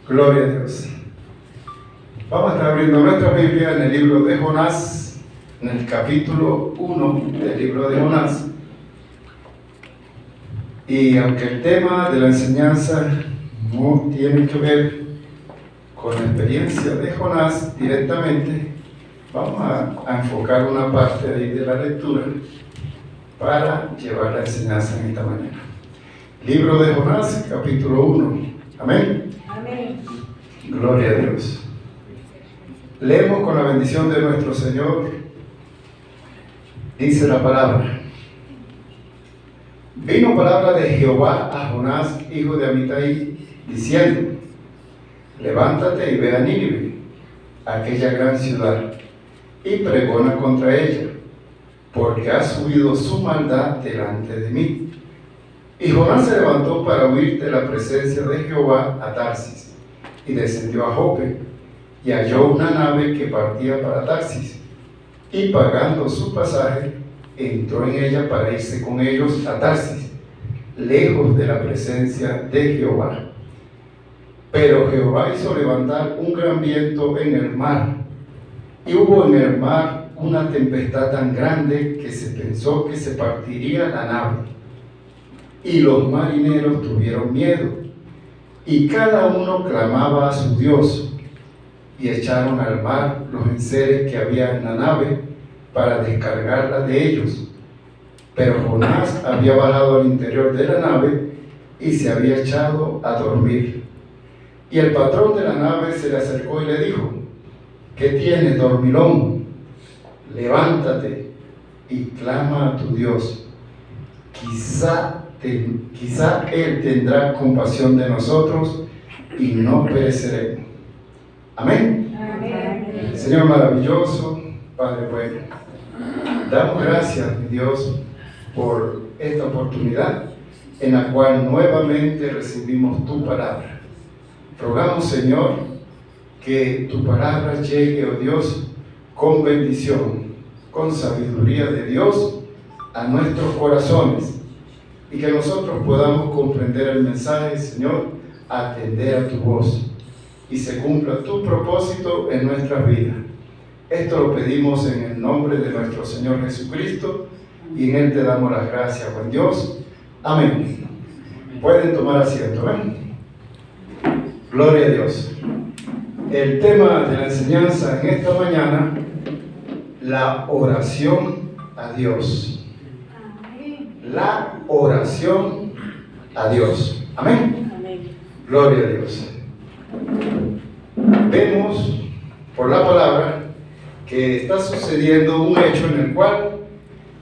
Gloria a Dios. Vamos a estar abriendo nuestra Biblia en el libro de Jonás, en el capítulo 1 del libro de Jonás. Y aunque el tema de la enseñanza no tiene que ver con la experiencia de Jonás directamente, vamos a enfocar una parte de la lectura para llevar la enseñanza en esta mañana. Libro de Jonás, capítulo 1. Amén. Amén. Gloria a Dios. Leemos con la bendición de nuestro Señor. Dice la palabra: Vino palabra de Jehová a Jonás, hijo de Amitai, diciendo: Levántate y ve a Nínive, aquella gran ciudad, y pregona contra ella, porque ha subido su maldad delante de mí. Y Jonás se levantó para huir de la presencia de Jehová a Tarsis, y descendió a Jope, y halló una nave que partía para Tarsis, y pagando su pasaje, entró en ella para irse con ellos a Tarsis, lejos de la presencia de Jehová. Pero Jehová hizo levantar un gran viento en el mar, y hubo en el mar una tempestad tan grande que se pensó que se partiría la nave. Y los marineros tuvieron miedo, y cada uno clamaba a su Dios, y echaron al mar los enseres que había en la nave para descargarla de ellos. Pero Jonás había bajado al interior de la nave y se había echado a dormir. Y el patrón de la nave se le acercó y le dijo: ¿Qué tienes, dormilón? Levántate y clama a tu Dios. Quizá Él tendrá compasión de nosotros y no pereceremos. Amén. Amén. Señor maravilloso, Padre bueno, damos gracias, mi Dios, por esta oportunidad en la cual nuevamente recibimos tu palabra. Rogamos, Señor, que tu palabra llegue, oh Dios, con bendición, con sabiduría de Dios a nuestros corazones, y que nosotros podamos comprender el mensaje, Señor, atender a tu voz, y se cumpla tu propósito en nuestras vidas. Esto lo pedimos en el nombre de nuestro Señor Jesucristo, y en Él te damos las gracias, buen Dios. Amén. Pueden tomar asiento, ¿ven? Gloria a Dios. El tema de la enseñanza en esta mañana: la oración a Dios. La oración a Dios. Amén. Amén. Gloria a Dios. Vemos por la palabra que está sucediendo un hecho en el cual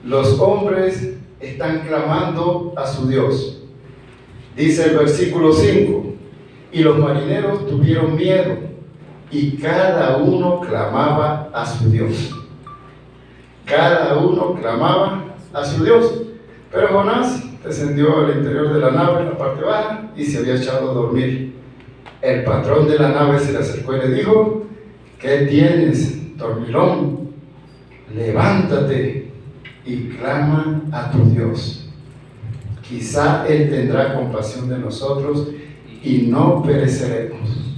los hombres están clamando a su Dios. Dice el versículo 5: y los marineros tuvieron miedo, y cada uno clamaba a su Dios. Cada uno clamaba a su Dios. Pero Jonás descendió al interior de la nave, en la parte baja, y se había echado a dormir. El patrón de la nave se le acercó y le dijo: ¿Qué tienes, dormilón? Levántate y clama a tu Dios. Quizá Él tendrá compasión de nosotros y no pereceremos.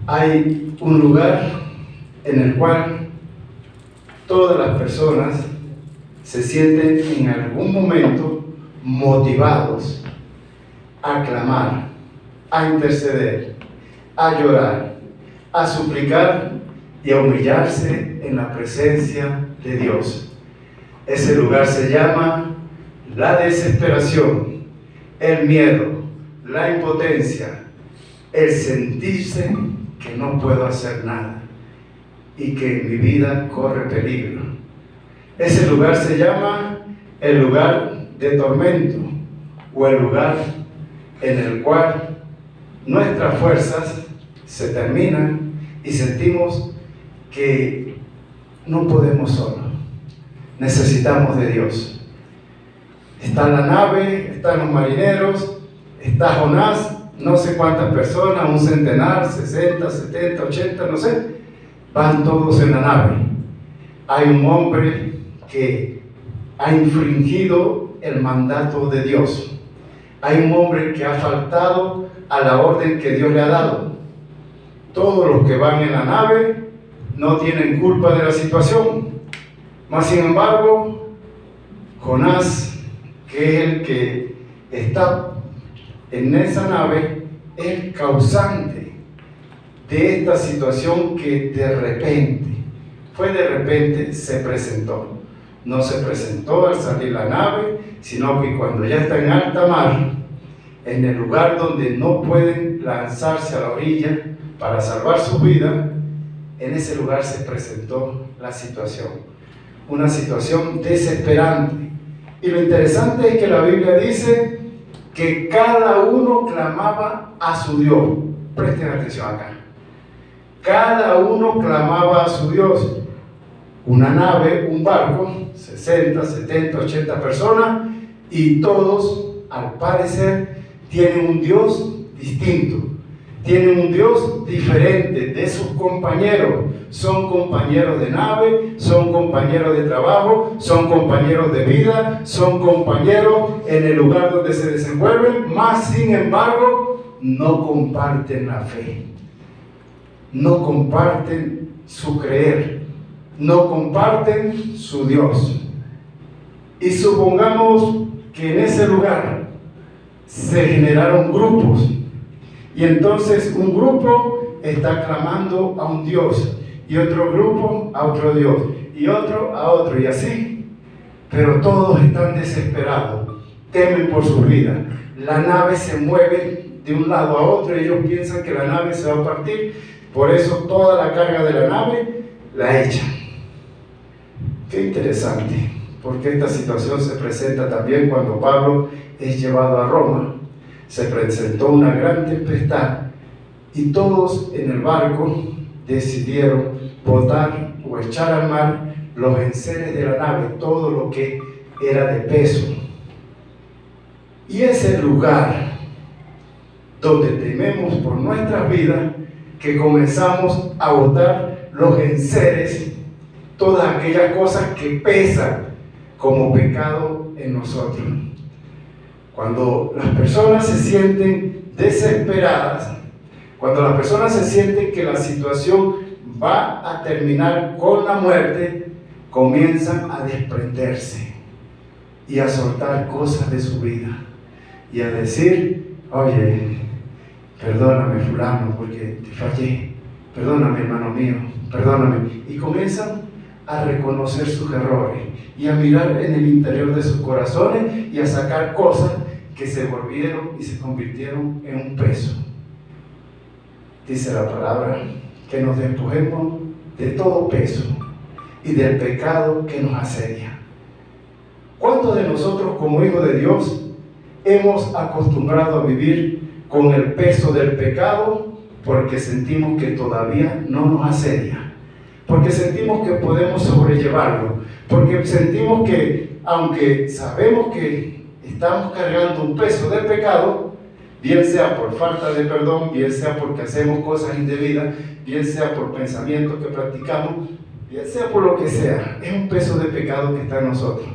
Hay un lugar en el cual todas las personas se sienten en algún momento motivados a clamar, a interceder, a llorar, a suplicar y a humillarse en la presencia de Dios. Ese lugar se llama la desesperación, el miedo, la impotencia, el sentirse que no puedo hacer nada y que mi vida corre peligro. Ese lugar se llama el lugar de tormento, o el lugar en el cual nuestras fuerzas se terminan y sentimos que no podemos solos. Necesitamos de Dios. Está la nave, están los marineros, está Jonás, no sé cuántas personas, un centenar, 60, 70, 80, no sé, van todos en la nave. Hay un hombre que ha infringido el mandato de Dios. hay un hombre que ha faltado a la orden que Dios le ha dado. Todos los que van en la nave no tienen culpa de la situación. Mas sin embargo, Jonás, que es el que está en esa nave, es el causante de esta situación que de repente se presentó. No se presentó al salir la nave, sino que cuando ya está en alta mar, en el lugar donde no pueden lanzarse a la orilla para salvar su vida, en ese lugar se presentó la situación. Una situación desesperante. Y lo interesante es que la Biblia dice que cada uno clamaba a su Dios. Presten atención acá. Cada uno clamaba a su Dios. Una nave, un barco, 60, 70, 80 personas, y todos, al parecer, tienen un Dios distinto. Tienen un Dios diferente de sus compañeros. Son compañeros de nave, son compañeros de trabajo, son compañeros de vida, son compañeros en el lugar donde se desenvuelven, mas sin embargo no comparten la fe, no comparten su creer, no comparten su Dios. Y supongamos que en ese lugar se generaron grupos, y entonces un grupo está clamando a un Dios, y otro grupo a otro Dios, y otro a otro, y así. Pero todos están desesperados, temen por su vida. La nave se mueve de un lado a otro, y ellos piensan que la nave se va a partir, por eso toda la carga de la nave la echan. Qué interesante, porque esta situación se presenta también cuando Pablo es llevado a Roma. Se presentó una gran tempestad y todos en el barco decidieron botar o echar al mar los enseres de la nave, todo lo que era de peso. Y ese lugar donde tememos por nuestras vidas, que comenzamos a botar los enseres, todas aquellas cosas que pesan como pecado en nosotros. Cuando las personas se sienten desesperadas, cuando las personas se sienten que la situación va a terminar con la muerte, comienzan a desprenderse y a soltar cosas de su vida y a decir: oye, perdóname fulano porque te fallé, perdóname hermano mío, perdóname. Y comienzan a reconocer sus errores y a mirar en el interior de sus corazones y a sacar cosas que se volvieron y se convirtieron en un peso. Dice la palabra que nos despojemos de todo peso y del pecado que nos asedia. ¿Cuántos de nosotros como hijos de Dios hemos acostumbrado a vivir con el peso del pecado porque sentimos que todavía no nos asedia? Porque sentimos que podemos sobrellevarlo, porque sentimos que aunque sabemos que estamos cargando un peso de pecado, bien sea por falta de perdón, bien sea porque hacemos cosas indebidas, bien sea por pensamientos que practicamos, bien sea por lo que sea, es un peso de pecado que está en nosotros.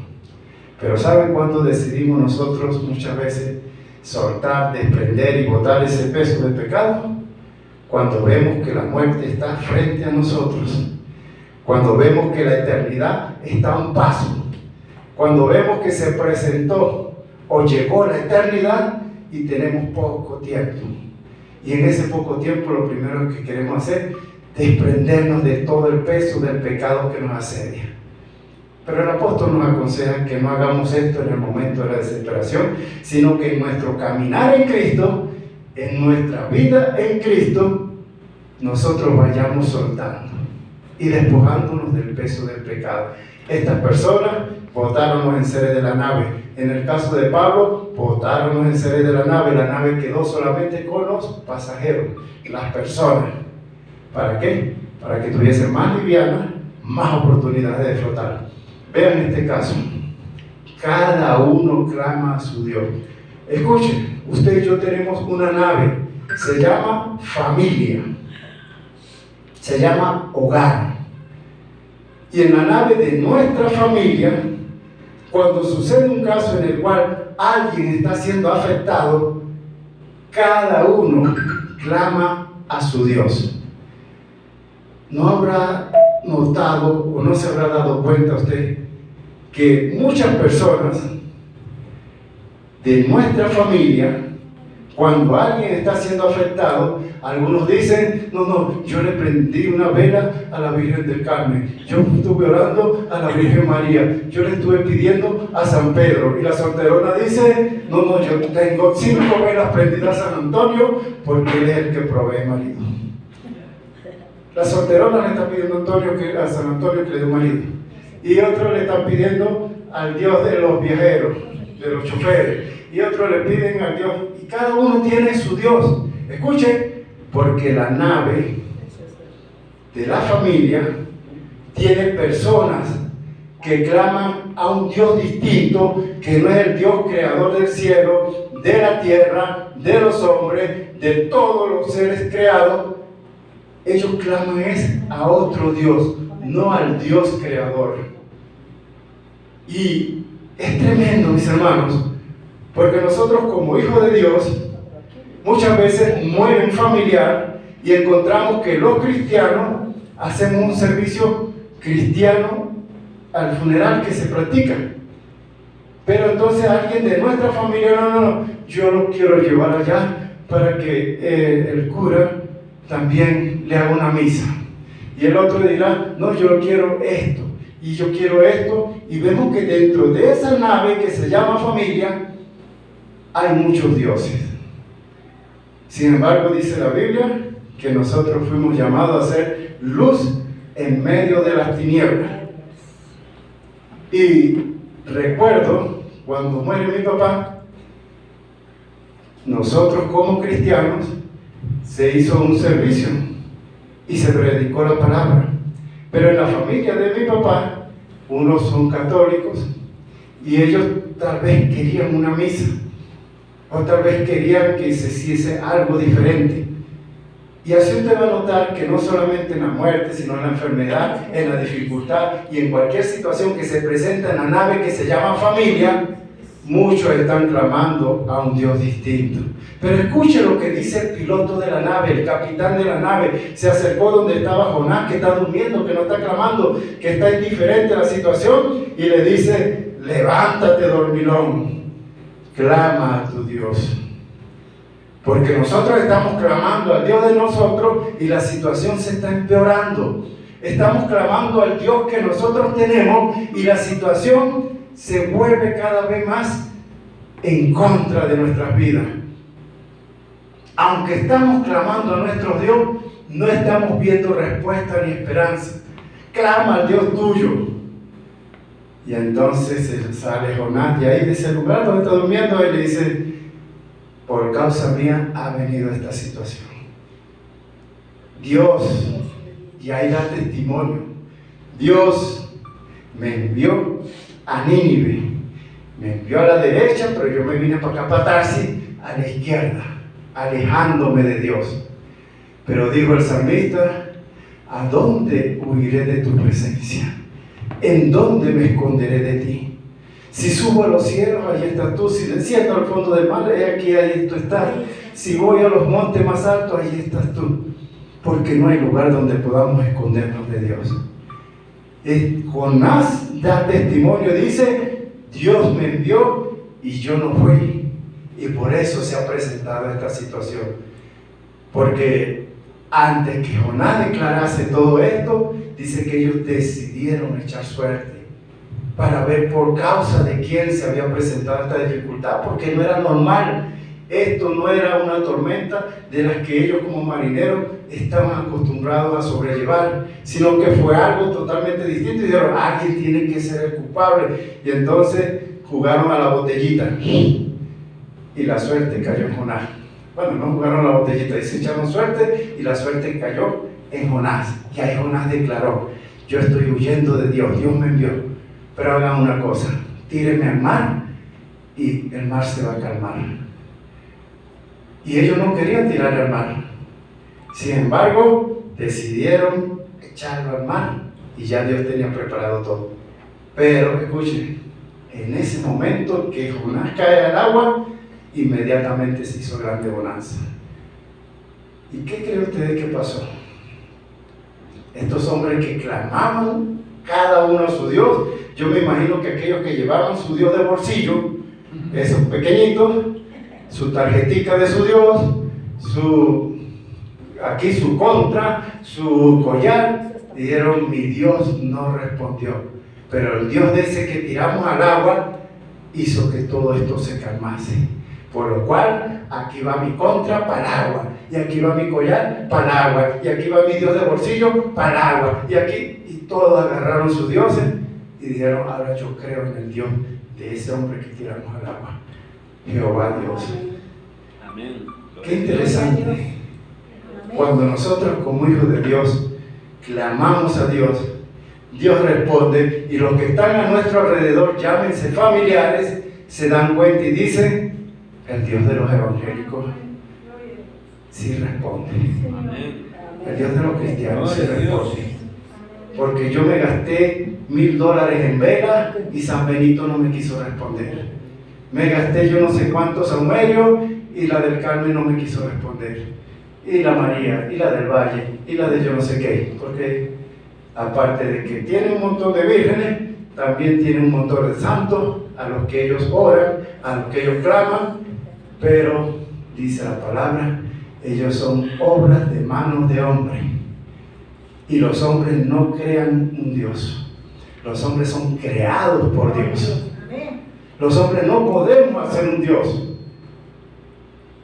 Pero ¿saben cuándo decidimos nosotros muchas veces soltar, desprender y botar ese peso de pecado? Cuando vemos que la muerte está frente a nosotros, cuando vemos que la eternidad está a un paso, cuando vemos que se presentó o llegó la eternidad y tenemos poco tiempo. Y en ese poco tiempo lo primero que queremos hacer es desprendernos de todo el peso del pecado que nos asedia. Pero el apóstol nos aconseja que no hagamos esto en el momento de la desesperación, sino que en nuestro caminar en Cristo, en nuestra vida en Cristo, nosotros vayamos soltando y despojándonos del peso del pecado. Estas personas botaron los enseres de la nave. En el caso de Pablo, botaron los enseres de la nave quedó solamente con los pasajeros, las personas. ¿Para qué? Para que tuviesen más liviana, más oportunidades de flotar. Vean este caso, cada uno clama a su Dios. Escuchen, usted y yo tenemos una nave, se llama familia, se llama hogar. Y en la nave de nuestra familia, cuando sucede un caso en el cual alguien está siendo afectado, cada uno clama a su Dios. ¿No habrá notado o no se habrá dado cuenta usted que muchas personas de nuestra familia, cuando alguien está siendo afectado, algunos dicen, no, yo le prendí una vela a la Virgen del Carmen, yo estuve orando a la Virgen María, yo le estuve pidiendo a San Pedro, y la solterona dice, no, yo tengo 5 velas prendidas a San Antonio, porque él es el que provee marido. La solterona le está pidiendo a San Antonio que le dé un marido, y otros le están pidiendo al Dios de los viajeros, de los choferes, y otros le piden al Dios, y cada uno tiene su Dios. Escuchen, porque la nave de la familia tiene personas que claman a un Dios distinto, que no es el Dios creador del cielo, de la tierra, de los hombres, de todos los seres creados. Ellos claman a otro Dios, no al Dios creador. Y es tremendo, mis hermanos, porque nosotros como hijos de Dios muchas veces muere un familiar y encontramos que los cristianos hacemos un servicio cristiano al funeral que se practica. Pero entonces alguien de nuestra familia, no, yo lo quiero llevar allá para que el cura también le haga una misa. Y el otro dirá, no, yo quiero esto, y yo quiero esto, y vemos que dentro de esa nave que se llama familia, hay muchos dioses. Sin embargo, dice la Biblia que nosotros fuimos llamados a ser luz en medio de las tinieblas. Y recuerdo, cuando muere mi papá, nosotros como cristianos, se hizo un servicio y se predicó la palabra. Pero en la familia de mi papá, unos son católicos y ellos tal vez querían una misa, o tal vez querían que se hiciese algo diferente. Y así usted va a notar que no solamente en la muerte, sino en la enfermedad, en la dificultad y en cualquier situación que se presenta en la nave que se llama familia, muchos están clamando a un Dios distinto. Pero escuche lo que dice el piloto de la nave, el capitán de la nave. Se acercó donde estaba Jonás, que está durmiendo, que no está clamando, que está indiferente a la situación, y le dice: levántate, dormilón, clama a tu Dios. Porque nosotros estamos clamando al Dios de nosotros y la situación se está empeorando. Estamos clamando al Dios que nosotros tenemos y la situación se vuelve cada vez más en contra de nuestras vidas. Aunque estamos clamando a nuestro Dios, no estamos viendo respuesta ni esperanza. Clama al Dios tuyo. Y entonces sale Jonás de ahí, de ese lugar donde está durmiendo, y le dice: por causa mía ha venido esta situación. Dios, y ahí da testimonio, Dios me envió a Nínive, me envió a la derecha, pero yo me vine para acá, para Tarsis, a la izquierda, alejándome de Dios. Pero dijo el salmista: ¿a dónde huiré de tu presencia? ¿En dónde me esconderé de ti? Si subo a los cielos, allí estás tú. Si desciendo al fondo del mar, aquí tú estás. Si voy a los montes más altos, allí estás tú. Porque no hay lugar donde podamos escondernos de Dios. Jonás da testimonio, dice: Dios me envió y yo no fui. Y por eso se ha presentado esta situación. Porque antes que Jonás declarase todo esto, dice que ellos decidieron echar suerte para ver por causa de quién se había presentado esta dificultad, porque no era normal. Esto no era una tormenta de las que ellos como marineros estaban acostumbrados a sobrellevar, sino que fue algo totalmente distinto y dijeron: alguien tiene que ser el culpable. Y entonces jugaron a la botellita y la suerte cayó en Jonás. Bueno, no jugaron a la botellita, y se echaron suerte y la suerte cayó en Jonás. Y ahí Jonás declaró: yo estoy huyendo de Dios, Dios me envió. Pero hagan una cosa: tírenme al mar y el mar se va a calmar. Y ellos no querían tirar al mar. Sin embargo, decidieron echarlo al mar y ya Dios tenía preparado todo. Pero escuchen, En ese momento que Jonás cae al agua, inmediatamente se hizo grande bonanza. ¿Y qué creen ustedes que pasó? Estos hombres que clamaban cada uno a su Dios, yo me imagino que aquellos que llevaban su Dios de bolsillo, esos pequeñitos, su tarjetita de su Dios, aquí su contra, su collar, dijeron: mi Dios no respondió. Pero el Dios de ese que tiramos al agua hizo que todo esto se calmase. Por lo cual, aquí va mi contra para el agua, y aquí va mi collar para el agua, y aquí va mi Dios de bolsillo para el agua, y aquí, y todos agarraron sus dioses y dijeron: ahora yo creo en el Dios de ese hombre que tiramos al agua, Jehová Dios. Amén. Qué interesante. Cuando nosotros como hijos de Dios clamamos a Dios, Dios responde, y los que están a nuestro alrededor, llámense familiares, se dan cuenta y dicen: el Dios de los evangélicos sí responde. El Dios de los cristianos sí responde. Porque yo me gasté $1000 en velas y San Benito no me quiso responder. Me gasté yo no sé cuántos saumerios y la del Carmen no me quiso responder. Y la María, y la del Valle, y la de yo no sé qué. Porque aparte de que tiene un montón de vírgenes, también tiene un montón de santos a los que ellos oran, a los que ellos claman, pero dice la palabra, ellos son obras de manos de hombre. Y los hombres no crean un Dios. Los hombres son creados por Dios. Los hombres no podemos hacer un Dios.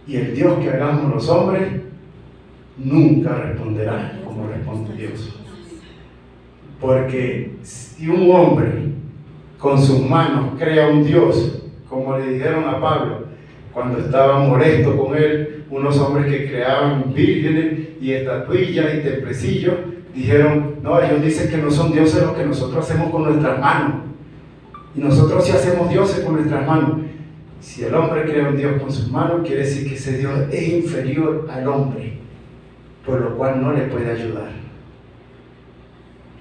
Y el Dios que hagamos los hombres nunca responderá como responde Dios. Porque si un hombre con sus manos crea un Dios, como le dijeron a Pablo cuando estaba molesto con él, unos hombres que creaban vírgenes y estatuillas y templecillos, dijeron: no, ellos dicen que no son dioses los que nosotros hacemos con nuestras manos, y nosotros sí hacemos dioses con nuestras manos. Si el hombre crea un Dios con sus manos, quiere decir que ese Dios es inferior al hombre, por lo cual no le puede ayudar.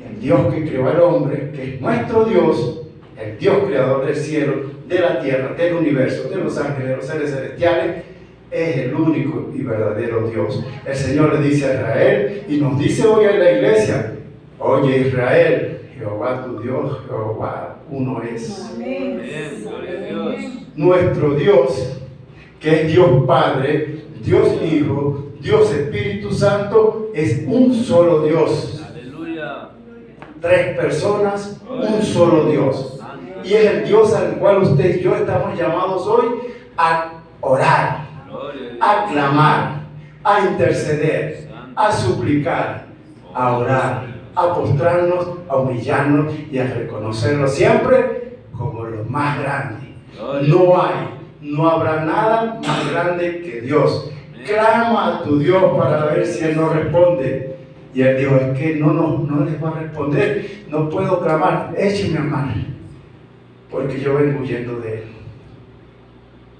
El Dios que creó al hombre, que es nuestro Dios, el Dios creador del cielo, de la tierra, del universo, de los ángeles, de los seres celestiales, es el único y verdadero Dios. El Señor le dice a Israel, y nos dice hoy en la iglesia: oye Israel, Jehová tu Dios, Jehová uno es. Amén. Gloria a Dios. Nuestro Dios, que es Dios Padre, Dios Hijo, Dios Espíritu Santo, es un solo Dios. Aleluya. 3 personas, un solo Dios. Y es el Dios al cual usted y yo estamos llamados hoy a orar, a clamar, a interceder, a suplicar, a orar, a postrarnos, a humillarnos y a reconocerlo siempre como lo más grande. No habrá nada más grande que Dios. Clama a tu Dios para ver si Él no responde. Y Él dijo: es que no les va a responder, no puedo clamar, échenme a mar, porque yo vengo huyendo de Él.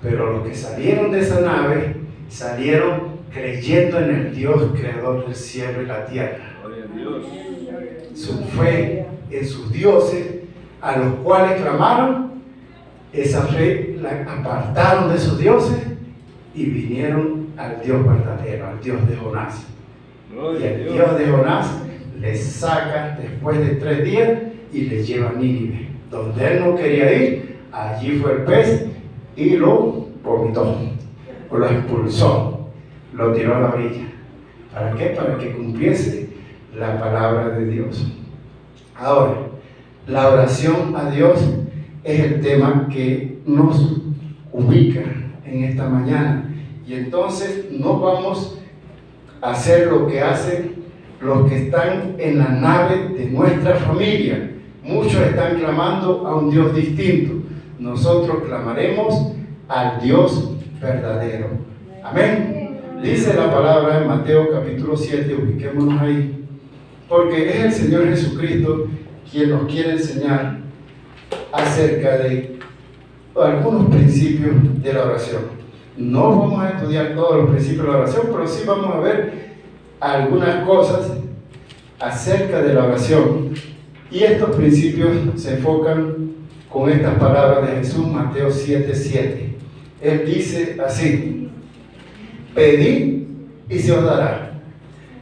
Pero los que salieron de esa nave, salieron creyendo en el Dios creador del cielo y la tierra. Su fe en sus dioses, a los cuales clamaron, esa fe la apartaron de sus dioses y vinieron al Dios verdadero, al Dios de Jonás. Y el Dios de Jonás les saca después de 3 días y les lleva a Nínive, donde él no quería ir. Allí fue el pez y lo vomitó, o lo expulsó, lo tiró a la orilla. ¿Para qué? Para que cumpliese la palabra de Dios. Ahora, la oración a Dios es el tema que nos ubica en esta mañana. Y entonces no vamos a hacer lo que hacen los que están en la nave de nuestra familia. Muchos están clamando a un Dios distinto. Nosotros clamaremos al Dios verdadero. Amén. Dice la palabra en Mateo capítulo 7, ubiquémonos ahí, porque es el Señor Jesucristo quien nos quiere enseñar acerca de algunos principios de la oración. No vamos a estudiar todos los principios de la oración, pero sí vamos a ver algunas cosas acerca de la oración. Y estos principios se enfocan con estas palabras de Jesús, Mateo 7:7. Él dice así: pedid y se os dará,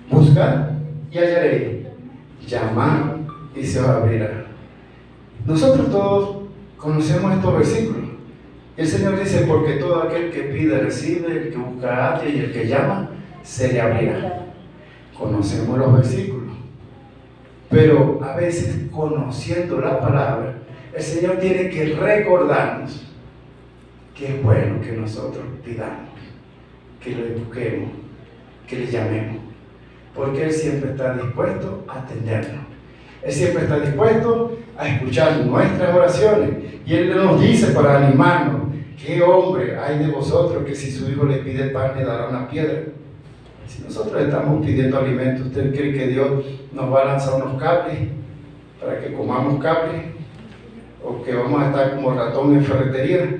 buscad y hallaréis, llamad y se os abrirá. Nosotros todos conocemos estos versículos. El Señor dice: porque todo aquel que pide recibe, el que busca halla y el que llama se le abrirá. Conocemos los versículos, pero a veces, conociendo la palabra, el Señor tiene que recordarnos que es bueno que nosotros pidamos, que le busquemos, que le llamemos, porque Él siempre está dispuesto a atendernos. Él siempre está dispuesto a escuchar nuestras oraciones, y Él nos dice para animarnos: ¿qué hombre hay de vosotros que si su hijo le pide pan le dará una piedra? Si nosotros estamos pidiendo alimento, ¿usted cree que Dios nos va a lanzar unos cables para que comamos cables? ¿O que vamos a estar como ratón en ferretería,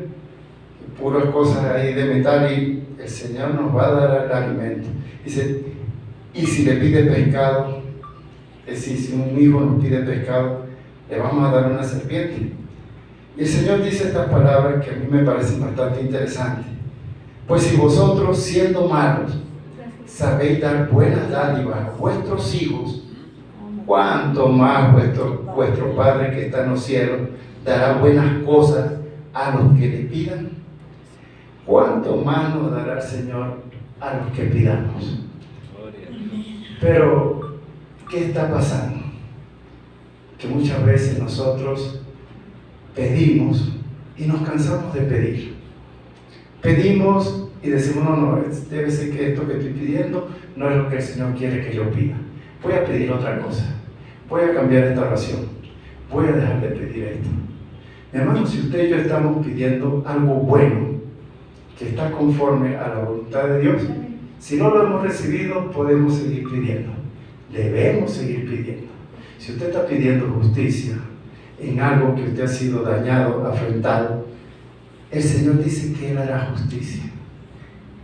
puras cosas ahí de metal? Y el Señor nos va a dar el alimento. Dice: y si le pide pescado, es decir, si un hijo nos pide pescado, le vamos a dar una serpiente. Y el Señor dice estas palabras que a mí me parecen bastante interesantes: pues si vosotros, siendo malos, sabéis dar buenas dádivas a vuestros hijos, cuánto más vuestro Padre que está en los cielos dará buenas cosas a los que le pidan. Cuánto más nos dará el Señor a los que pidamos. Pero ¿qué está pasando? Que muchas veces nosotros pedimos y nos cansamos de pedir. Pedimos y decimos: no, debe ser que esto que estoy pidiendo no es lo que el Señor quiere que yo pida. Voy a pedir otra cosa. Voy a cambiar esta oración. Voy a dejar de pedir esto. Mi hermano, si usted y yo estamos pidiendo algo bueno, que está conforme a la voluntad de Dios, si no lo hemos recibido, podemos seguir pidiendo. Debemos seguir pidiendo. Si usted está pidiendo justicia en algo que usted ha sido dañado, afrentado, el Señor dice que Él hará justicia.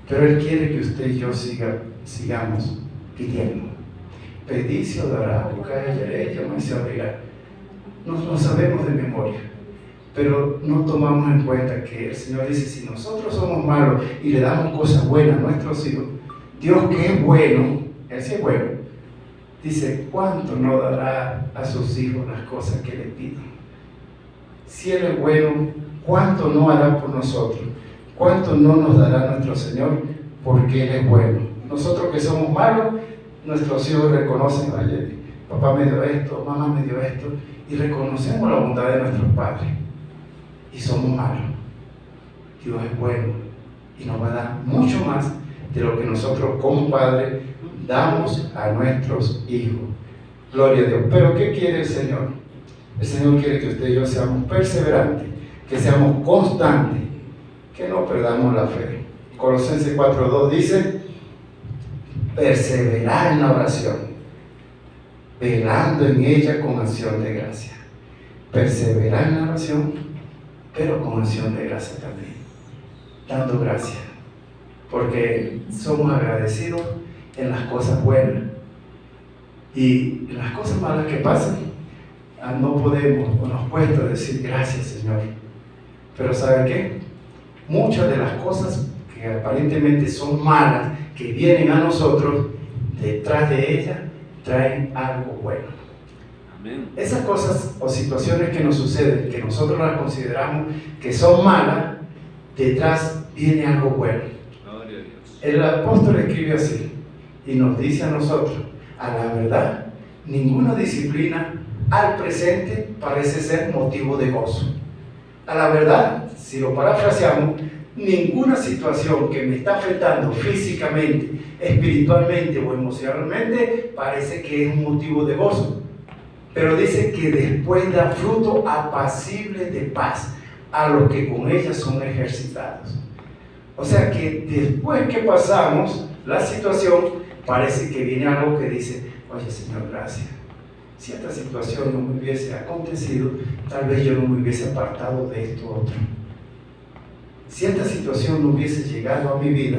Pero Él quiere que usted y yo sigamos pidiendo. Pedid se os dará, buscad y hallaréis, llamad y se abrirá. No sabemos de memoria, pero no tomamos en cuenta que el Señor dice: si nosotros somos malos y le damos cosas buenas a nuestros hijos, Dios, que es bueno, Él sí es bueno, dice: ¿cuánto no dará a sus hijos las cosas que le pidan? Si Él es bueno, ¿cuánto no hará por nosotros? ¿Cuánto no nos dará nuestro Señor? Porque Él es bueno. Nosotros que somos malos, nuestros hijos reconocen: oye, papá me dio esto, mamá me dio esto, y reconocemos la bondad de nuestros padres, y somos malos. Dios es bueno y nos va a dar mucho más de lo que nosotros como padres damos a nuestros hijos. Gloria a Dios. Pero ¿qué quiere el Señor? El Señor quiere que usted y yo seamos perseverantes, que seamos constantes, que no perdamos la fe. Colosenses 4:2 dice: perseverar en la oración, velando en ella con acción de gracia. Perseverar en la oración, pero con acción de gracia también, dando gracias, porque somos agradecidos en las cosas buenas, y en las cosas malas que pasan no podemos o nos cuesta decir gracias, Señor. Pero ¿sabe qué? Muchas de las cosas que aparentemente son malas, que vienen a nosotros, detrás de ellas traen algo bueno. Amén. Esas cosas o situaciones que nos suceden, que nosotros las consideramos que son malas, detrás viene algo bueno. Gloria a Dios. El apóstol escribe así y nos dice a nosotros: a la verdad, ninguna disciplina al presente parece ser motivo de gozo. A la verdad, si lo parafraseamos, ninguna situación que me está afectando físicamente, espiritualmente o emocionalmente parece que es un motivo de gozo. Pero dice que después da fruto apacible de paz a los que con ella son ejercitados. O sea que después que pasamos la situación, parece que viene algo que dice: oye, Señor, gracias. Si esta situación no me hubiese acontecido, tal vez yo no me hubiese apartado de esto otro. Si esta situación no hubiese llegado a mi vida,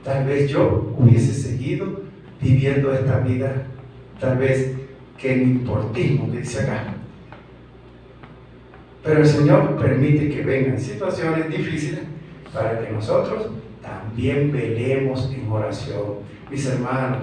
tal vez yo hubiese seguido viviendo esta vida, tal vez que mi importismo, que dice acá. Pero el Señor permite que vengan situaciones difíciles para que nosotros también velemos en oración. Mis hermanos,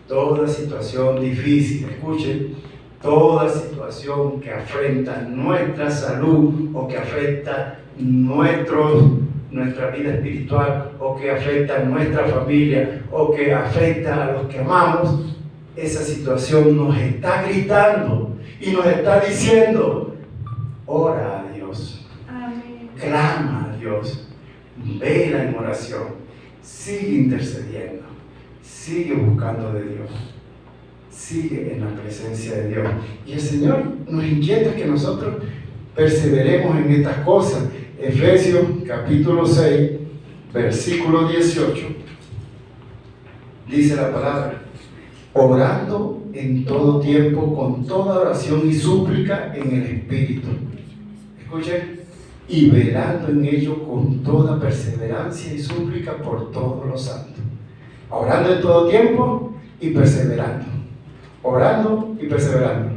toda situación difícil, escuchen, toda situación que afecta nuestra salud o que afecta nuestra vida espiritual o que afecta a nuestra familia o que afecta a los que amamos, esa situación nos está gritando y nos está diciendo: ora a Dios, Amén. clama a Dios, vela en oración, sigue intercediendo, sigue buscando de Dios, sigue en la presencia de Dios. Y el Señor nos inquieta que nosotros perseveremos en estas cosas. Efesios capítulo 6, versículo 18, dice la palabra: orando en todo tiempo con toda oración y súplica en el Espíritu. Escuchen, y velando en ello con toda perseverancia y súplica por todos los santos. Orando en todo tiempo y perseverando. Orando y perseverando.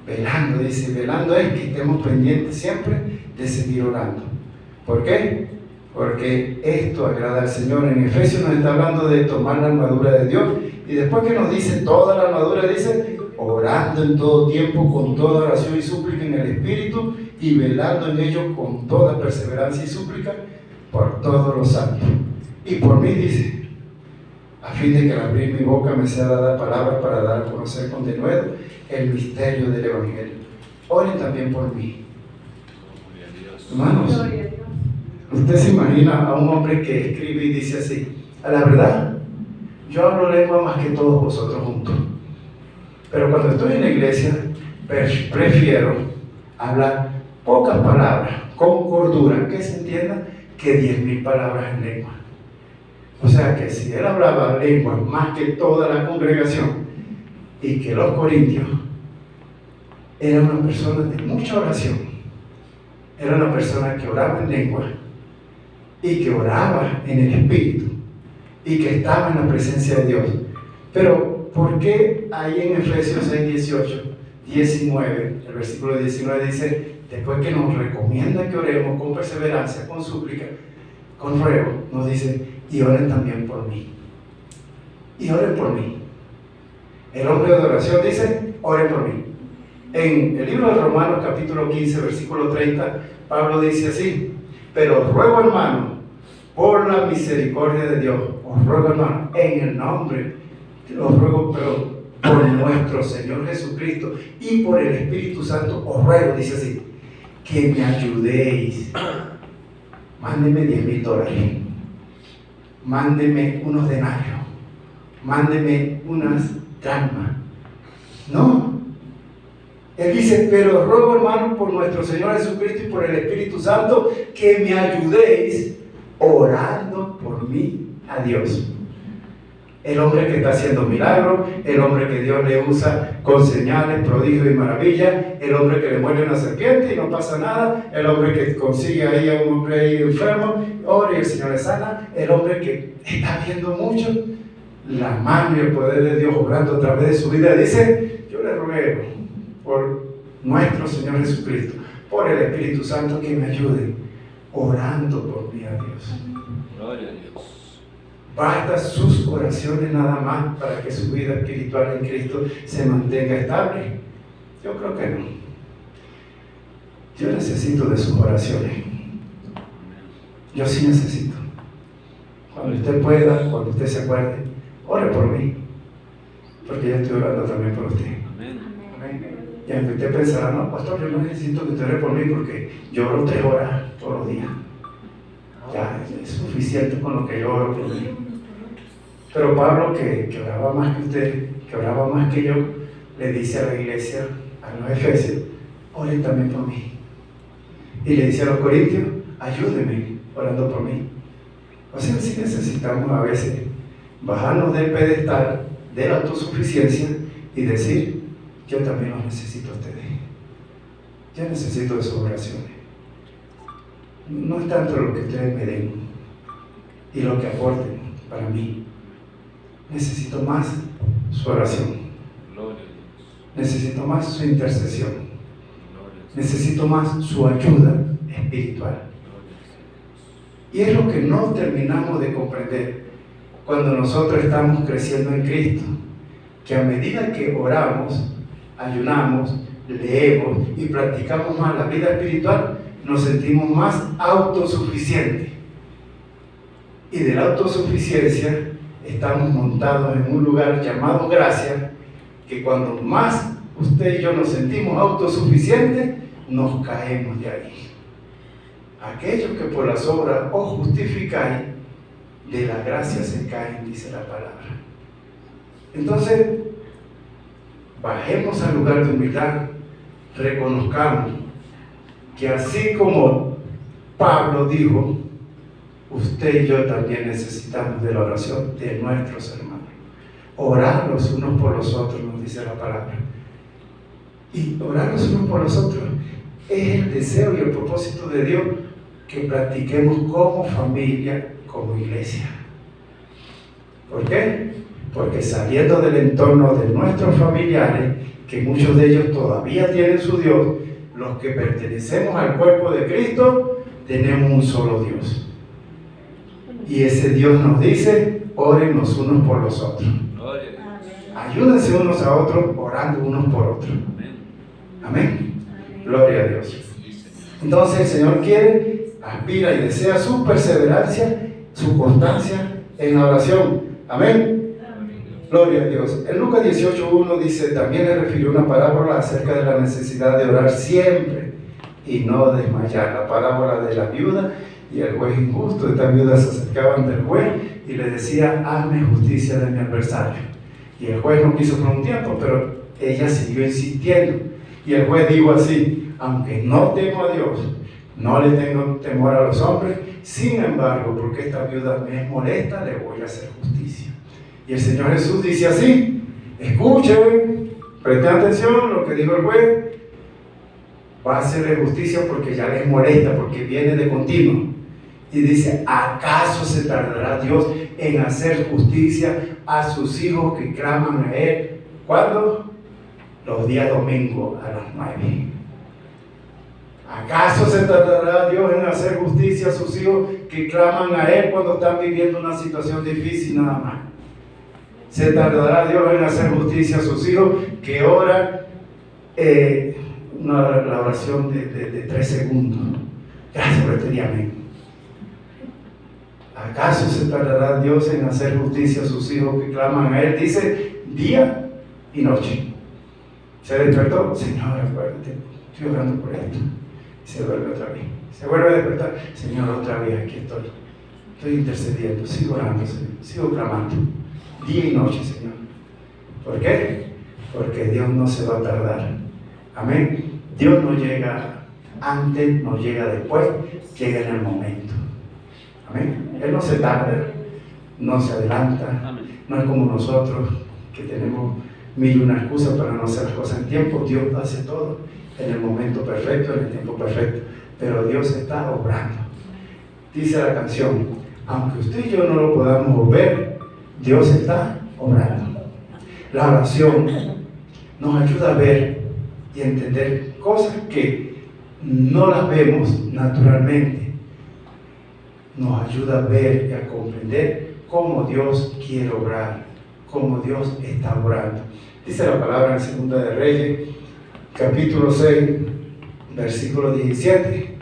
Velando, dice, velando es que estemos pendientes siempre de seguir orando. ¿Por qué? Porque esto agrada al Señor. En Efesios nos está hablando de tomar la armadura de Dios. Y después que nos dice toda la armadura, dice: orando en todo tiempo con toda oración y súplica en el Espíritu, y velando en ello con toda perseverancia y súplica por todos los santos. Y por mí, dice, a fin de que al abrir mi boca me sea dada palabra para dar a conocer con denuedo el misterio del Evangelio. Oren también por mí. Gloria a Dios. Hermanos, Gloria a Dios. usted se imagina a un hombre que escribe y dice así: a la verdad, yo hablo lengua más que todos vosotros juntos, pero cuando estoy en la iglesia prefiero hablar pocas palabras con cordura, que se entienda, que 10,000 palabras en lengua. O sea que si él hablaba lengua más que toda la congregación y que los corintios, era una persona de mucha oración, era una persona que oraba en lengua y que oraba en el Espíritu y que estaba en la presencia de Dios. Pero ¿por qué ahí en Efesios 6, 18, 19, el versículo 19 dice, después que nos recomienda que oremos con perseverancia, con súplica, con ruego, nos dice: y oren también por mí? Y oren por mí. El hombre de oración dice: oren por mí. En el libro de Romanos capítulo 15, versículo 30, Pablo dice así: pero ruego, hermano, por la misericordia de Dios, os ruego, hermano, en el nombre, os ruego, pero por nuestro Señor Jesucristo y por el Espíritu Santo, os ruego, dice así, que me ayudéis. Mándeme $10,000, mándeme unos denarios, mándeme unas dracmas. No. Él dice: pero ruego, hermano, por nuestro Señor Jesucristo y por el Espíritu Santo, que me ayudéis orando por mí a Dios. El hombre que está haciendo milagros, el hombre que Dios le usa con señales, prodigios y maravillas, el hombre que le muerde una serpiente y no pasa nada, el hombre que consigue ahí a un hombre ahí enfermo, ora y el Señor le sana, el hombre que está viendo mucho la mano y el poder de Dios obrando a través de su vida, dice: yo le ruego por nuestro Señor Jesucristo, por el Espíritu Santo, que me ayude orando por mí a Dios. Gloria a Dios. Basta sus oraciones nada más para que su vida espiritual en Cristo se mantenga estable. Yo creo que no. Yo necesito de sus oraciones. Yo sí necesito. Cuando usted pueda, cuando usted se acuerde, ore por mí, porque yo estoy orando también por usted. Amén. Amén. Y aunque usted pensará: no, pastor, yo no necesito que usted ore por mí porque yo oro 3 horas todos los días. Ya es suficiente con lo que yo oro por mí. Pero Pablo, que oraba más que usted, que oraba más que yo, le dice a la iglesia, a los efesios: oren también por mí. Y le dice a los corintios: ayúdenme orando por mí. O sea, sí necesitamos a veces bajarnos del pedestal de la autosuficiencia y decir: yo también los necesito a ustedes. Yo necesito de sus oraciones. No es tanto lo que ustedes me den y lo que aporten para mí. Necesito más su oración. Gloria a Dios. Necesito más su intercesión. Gloria necesito más su ayuda espiritual. Y es lo que no terminamos de comprender cuando nosotros estamos creciendo en Cristo, que a medida que oramos, ayunamos, leemos y practicamos más la vida espiritual, nos sentimos más autosuficientes. Y de la autosuficiencia estamos montados en un lugar llamado gracia, que cuando más usted y yo nos sentimos autosuficientes, nos caemos de ahí. Aquellos que por las obras os justificáis, de la gracia se caen, dice la palabra. Entonces, bajemos al lugar de humildad, reconozcamos que así como Pablo dijo, usted y yo también necesitamos de la oración de nuestros hermanos. Orar los unos por los otros, nos dice la palabra. Y orar los unos por los otros es el deseo y el propósito de Dios que practiquemos como familia, como iglesia. ¿Por qué? Porque saliendo del entorno de nuestros familiares, que muchos de ellos todavía tienen su Dios, los que pertenecemos al cuerpo de Cristo, tenemos un solo Dios. Y ese Dios nos dice, oren los unos por los otros. Ayúdense unos a otros, orando unos por otros. Amén. Gloria a Dios. Entonces el Señor quiere, aspira y desea su perseverancia, su constancia en la oración. Amén. Gloria a Dios. En Lucas 18:1 dice, también le refirió una parábola acerca de la necesidad de orar siempre y no desmayar. La parábola de la viuda y el juez injusto. Esta viuda se acercaba ante el juez y le decía, hazme justicia de mi adversario. Y el juez no quiso por un tiempo, pero ella siguió insistiendo. Y el juez dijo así, aunque no temo a Dios, no le tengo temor a los hombres, sin embargo, porque esta viuda me es molesta, le voy a hacer justicia. Y el Señor Jesús dice así, escuchen, presten atención a lo que dijo el juez, va a hacerle justicia porque ya les molesta, porque viene de continuo. Y dice, ¿acaso se tardará Dios en hacer justicia a sus hijos que claman a Él? ¿Cuándo? Los días domingos a las 9. ¿Acaso se tardará Dios en hacer justicia a sus hijos que claman a Él cuando están viviendo una situación difícil nada más? ¿Se tardará Dios en hacer justicia a sus hijos que oran la oración de 3 segundos? Gracias por este día, amén. ¿Acaso se tardará Dios en hacer justicia a sus hijos que claman a Él? Dice día y noche. Se despertó, Señor, acuérdate, estoy orando por esto. Se duerme otra vez. Se vuelve a despertar, Señor, otra vez aquí estoy. Estoy intercediendo, sigo orando, Señor, sigo clamando. Día y noche, Señor. ¿Por qué? Porque Dios no se va a tardar. Amén. Dios no llega antes, no llega después, llega en el momento. Amén. Él no se tarda, no se adelanta. No es como nosotros que tenemos mil y una excusas para no hacer las cosas en tiempo. Dios hace todo en el momento perfecto, en el tiempo perfecto. Pero Dios está obrando. Dice la canción, aunque usted y yo no lo podamos ver, Dios está obrando. La oración nos ayuda a ver y entender cosas que no las vemos naturalmente. Nos ayuda a ver y a comprender cómo Dios quiere obrar, cómo Dios está obrando. Dice la palabra en Segunda de Reyes, capítulo 6, versículo 17.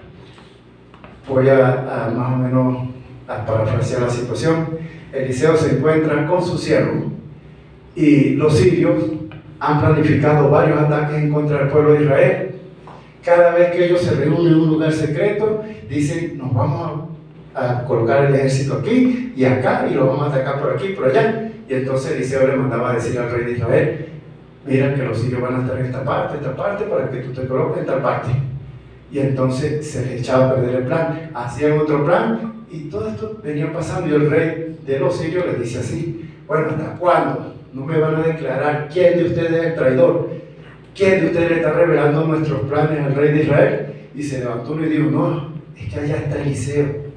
Voy a más o menos a parafrasear la situación. Eliseo se encuentra con su siervo y los sirios han planificado varios ataques en contra del pueblo de Israel. Cada vez que ellos se reúnen en un lugar secreto, dicen, nos vamos a colocar el ejército aquí y acá y lo vamos a atacar por aquí y por allá. Y entonces Eliseo le mandaba a decir al rey de Israel, mira que los sirios van a estar en esta parte, para que tú te coloques en tal parte. Y entonces se les echaba a perder el plan, hacían otro plan y todo esto venía pasando. Y el rey de los sirios les dice así, bueno, ¿hasta cuándo? ¿No me van a declarar quién de ustedes es el traidor? ¿Quién de ustedes le está revelando nuestros planes al rey de Israel? Y se levantó uno y dijo, no, es que allá está Eliseo.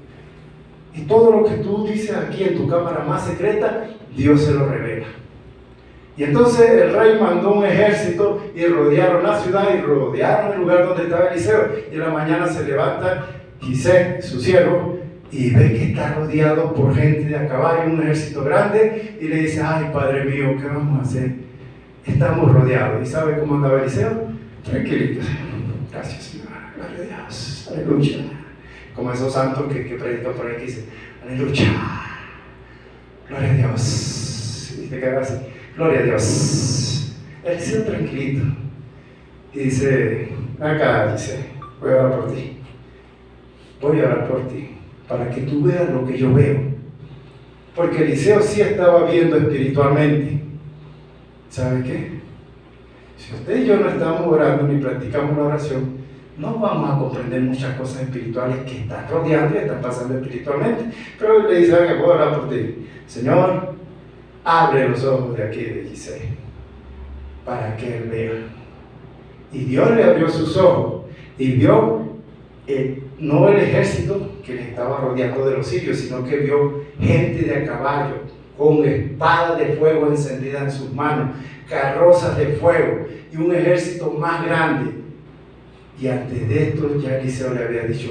Y todo lo que tú dices aquí en tu cámara más secreta, Dios se lo revela. Y entonces el rey mandó un ejército y rodearon la ciudad y rodearon el lugar donde estaba Eliseo. Y en la mañana se levanta Gisé, su siervo, y ve que está rodeado por gente de a caballo, un ejército grande, y le dice: ay, padre mío, ¿qué vamos a hacer? Estamos rodeados. ¿Y sabe cómo andaba Eliseo? Tranquilito. Gracias, Señor. Gloria a Dios. Aleluya. Como esos santos que predican por ahí que dicen: aleluya. Gloria a Dios. Y te quedas así: gloria a Dios. Eliseo tranquilito. Y dice: acá, dice, voy a orar por ti. Voy a orar por ti, para que tú veas lo que yo veo. Porque Eliseo sí estaba viendo espiritualmente. ¿Sabe qué? Si usted y yo no estamos orando ni practicamos la oración, no vamos a comprender muchas cosas espirituales que están rodeando y están pasando espiritualmente. Pero le dice: que voy a orar por ti. Señor, abre los ojos de aquí de Gisé, para que él vea. Y Dios le abrió sus ojos y vio no el ejército que le estaba rodeando de los sirios, sino que vio gente de a caballo, con espadas de fuego encendidas en sus manos, carrozas de fuego y un ejército más grande. Y antes de esto ya Eliseo le había dicho: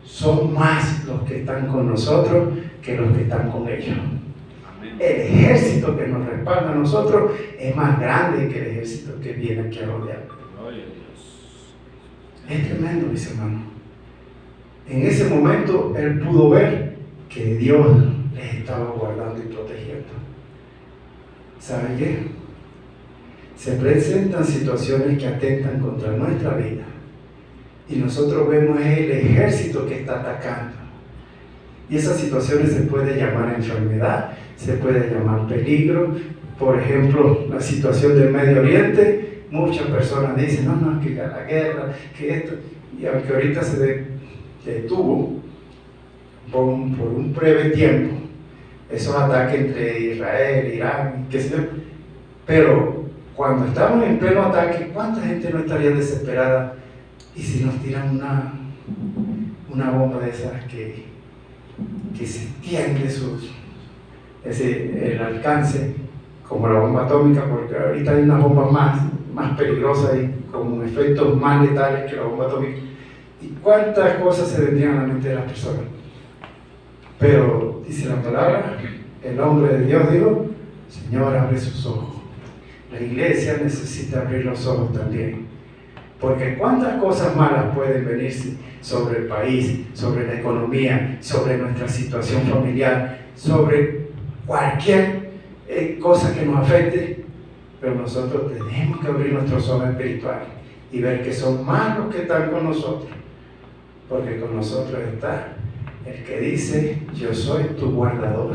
son más los que están con nosotros que los que están con ellos. Amén. El ejército que nos respalda a nosotros es más grande que el ejército que viene aquí a rodear. Gloria a Dios. Es tremendo, mis hermanos. En ese momento él pudo ver que Dios les estaba guardando y protegiendo. ¿Sabe qué? Se presentan situaciones que atentan contra nuestra vida y nosotros vemos el ejército que está atacando. Y esas situaciones se puede llamar enfermedad, se puede llamar peligro. Por ejemplo, la situación del Medio Oriente, muchas personas dicen: no, que la guerra, que esto. Y aunque ahorita se detuvo por un breve tiempo esos ataques entre Israel, Irán, qué sé yo, pero cuando estamos en pleno ataque, ¿cuánta gente no estaría desesperada? Y si nos tiran una bomba de esas que se extiende el alcance, como la bomba atómica, porque ahorita hay unas bombas más peligrosas y con efectos más letales que la bomba atómica. ¿Y cuántas cosas se vendrían a la mente de las personas? Pero dice la palabra, el hombre de Dios dijo: Señor, abre sus ojos. La iglesia necesita abrir los ojos también, porque cuántas cosas malas pueden venirse sobre el país, sobre la economía, sobre nuestra situación familiar, sobre cualquier cosa que nos afecte. Pero nosotros tenemos que abrir nuestros ojos espirituales y ver que son más los que están con nosotros, porque con nosotros está el que dice: yo soy tu guardador,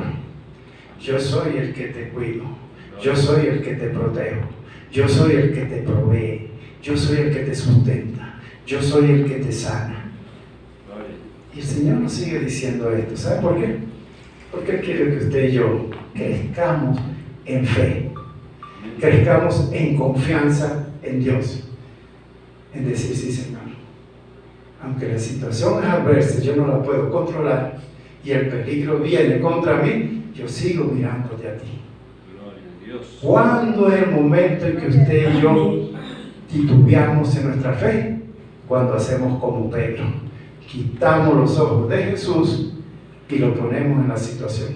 yo soy el que te cuido, yo soy el que te protejo, yo soy el que te provee, yo soy el que te sustenta, yo soy el que te sana. Y el Señor nos sigue diciendo esto. ¿Sabe por qué? Porque Él quiere que usted y yo crezcamos en fe, crezcamos en confianza en Dios, en decir: sí, Señor, aunque la situación es adversa, yo no la puedo controlar y el peligro viene contra mí, yo sigo mirándote a ti. Gloria a Dios. ¿Cuándo es el momento en que usted y yo titubeamos en nuestra fe? Cuando hacemos como Pedro, quitamos los ojos de Jesús y lo ponemos en la situación.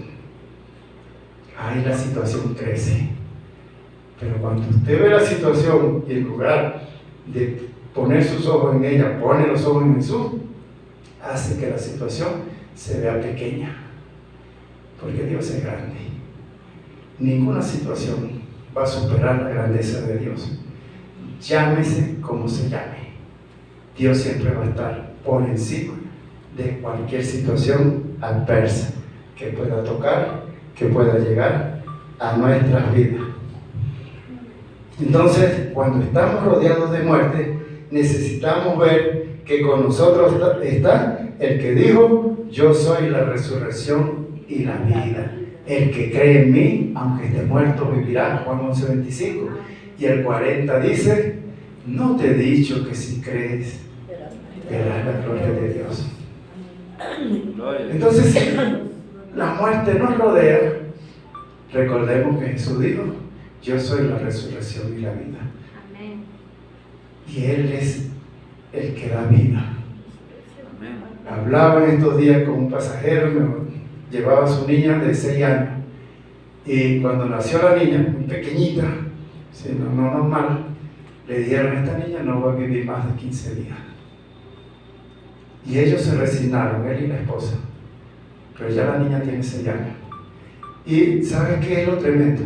Ahí la situación crece. Pero cuando usted ve la situación y en lugar de poner sus ojos en ella, pone los ojos en Jesús, hace que la situación se vea pequeña, porque Dios es grande. Ninguna situación va a superar la grandeza de Dios. Llámese como se llame, Dios siempre va a estar por encima de cualquier situación adversa que pueda tocar, que pueda llegar a nuestras vidas. Entonces, cuando estamos rodeados de muerte, necesitamos ver que con nosotros está el que dijo: yo soy la resurrección y la vida. El que cree en mí, aunque esté muerto, vivirá. Juan 11:25. Y el 40 dice: no te he dicho que si crees, verás la gloria de Dios. Entonces, si la muerte nos rodea, recordemos que Jesús dijo: yo soy la resurrección y la vida. Amén. Y Él es el que da vida. Amén. Hablaba en estos días con un pasajero, llevaba a su niña de 6 años. Y cuando nació la niña, muy pequeñita, ¿sí? no normal, le dijeron: esta niña no va a vivir más de 15 días. Y ellos se resignaron, él y la esposa. Pero ya la niña tiene 6 años. Y ¿sabes qué es lo tremendo?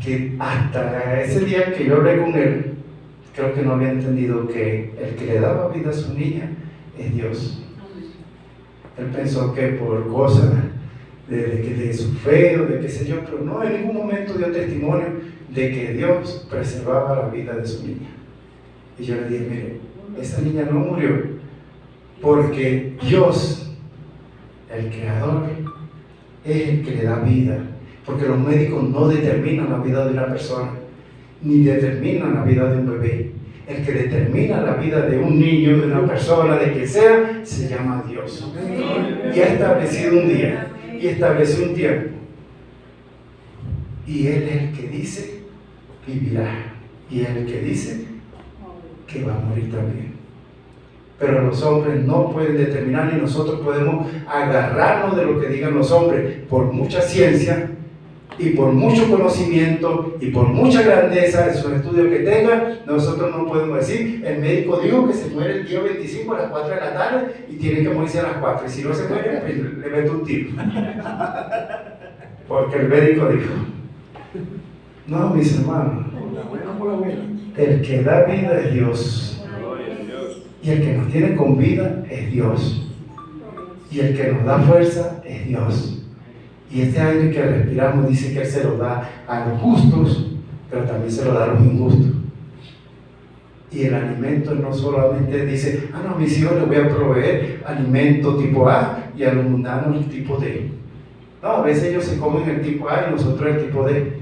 Que hasta ese día que yo hablé con él, creo que no había entendido que el que le daba vida a su niña es Dios. Él pensó que por cosas de su fe o de qué sé yo, pero no en ningún momento dio testimonio de que Dios preservaba la vida de su niña. Y yo le dije: mire, esa niña no murió porque Dios, el Creador, es el que le da vida. Porque los médicos no determinan la vida de una persona, ni determinan la vida de un bebé. El que determina la vida de un niño, de una persona, de quien sea, se llama Dios. Y ha establecido un día, y estableció un tiempo. Y Él es el que dice: vivirá. Y Él es el que dice que va a morir también. Pero los hombres no pueden determinar, ni nosotros podemos agarrarnos de lo que digan los hombres. Por mucha ciencia y por mucho conocimiento y por mucha grandeza en sus estudios que tengan, nosotros no podemos decir: el médico dijo que se muere el día 25 a las 4 de la tarde y tiene que morirse a las 4, y si no se muere, pues le meto un tiro. Porque el médico dijo. No, mis hermanos, el que da vida es Dios, y el que nos tiene con vida es Dios, y el que nos da fuerza es Dios. Y este aire que respiramos, dice que Él se lo da a los justos, pero también se lo da a los injustos. Y el alimento no solamente dice: ah, no, a mis hijos les voy a proveer alimento tipo A y a los mundanos el tipo D. No, a veces ellos se comen el tipo A y nosotros el tipo D,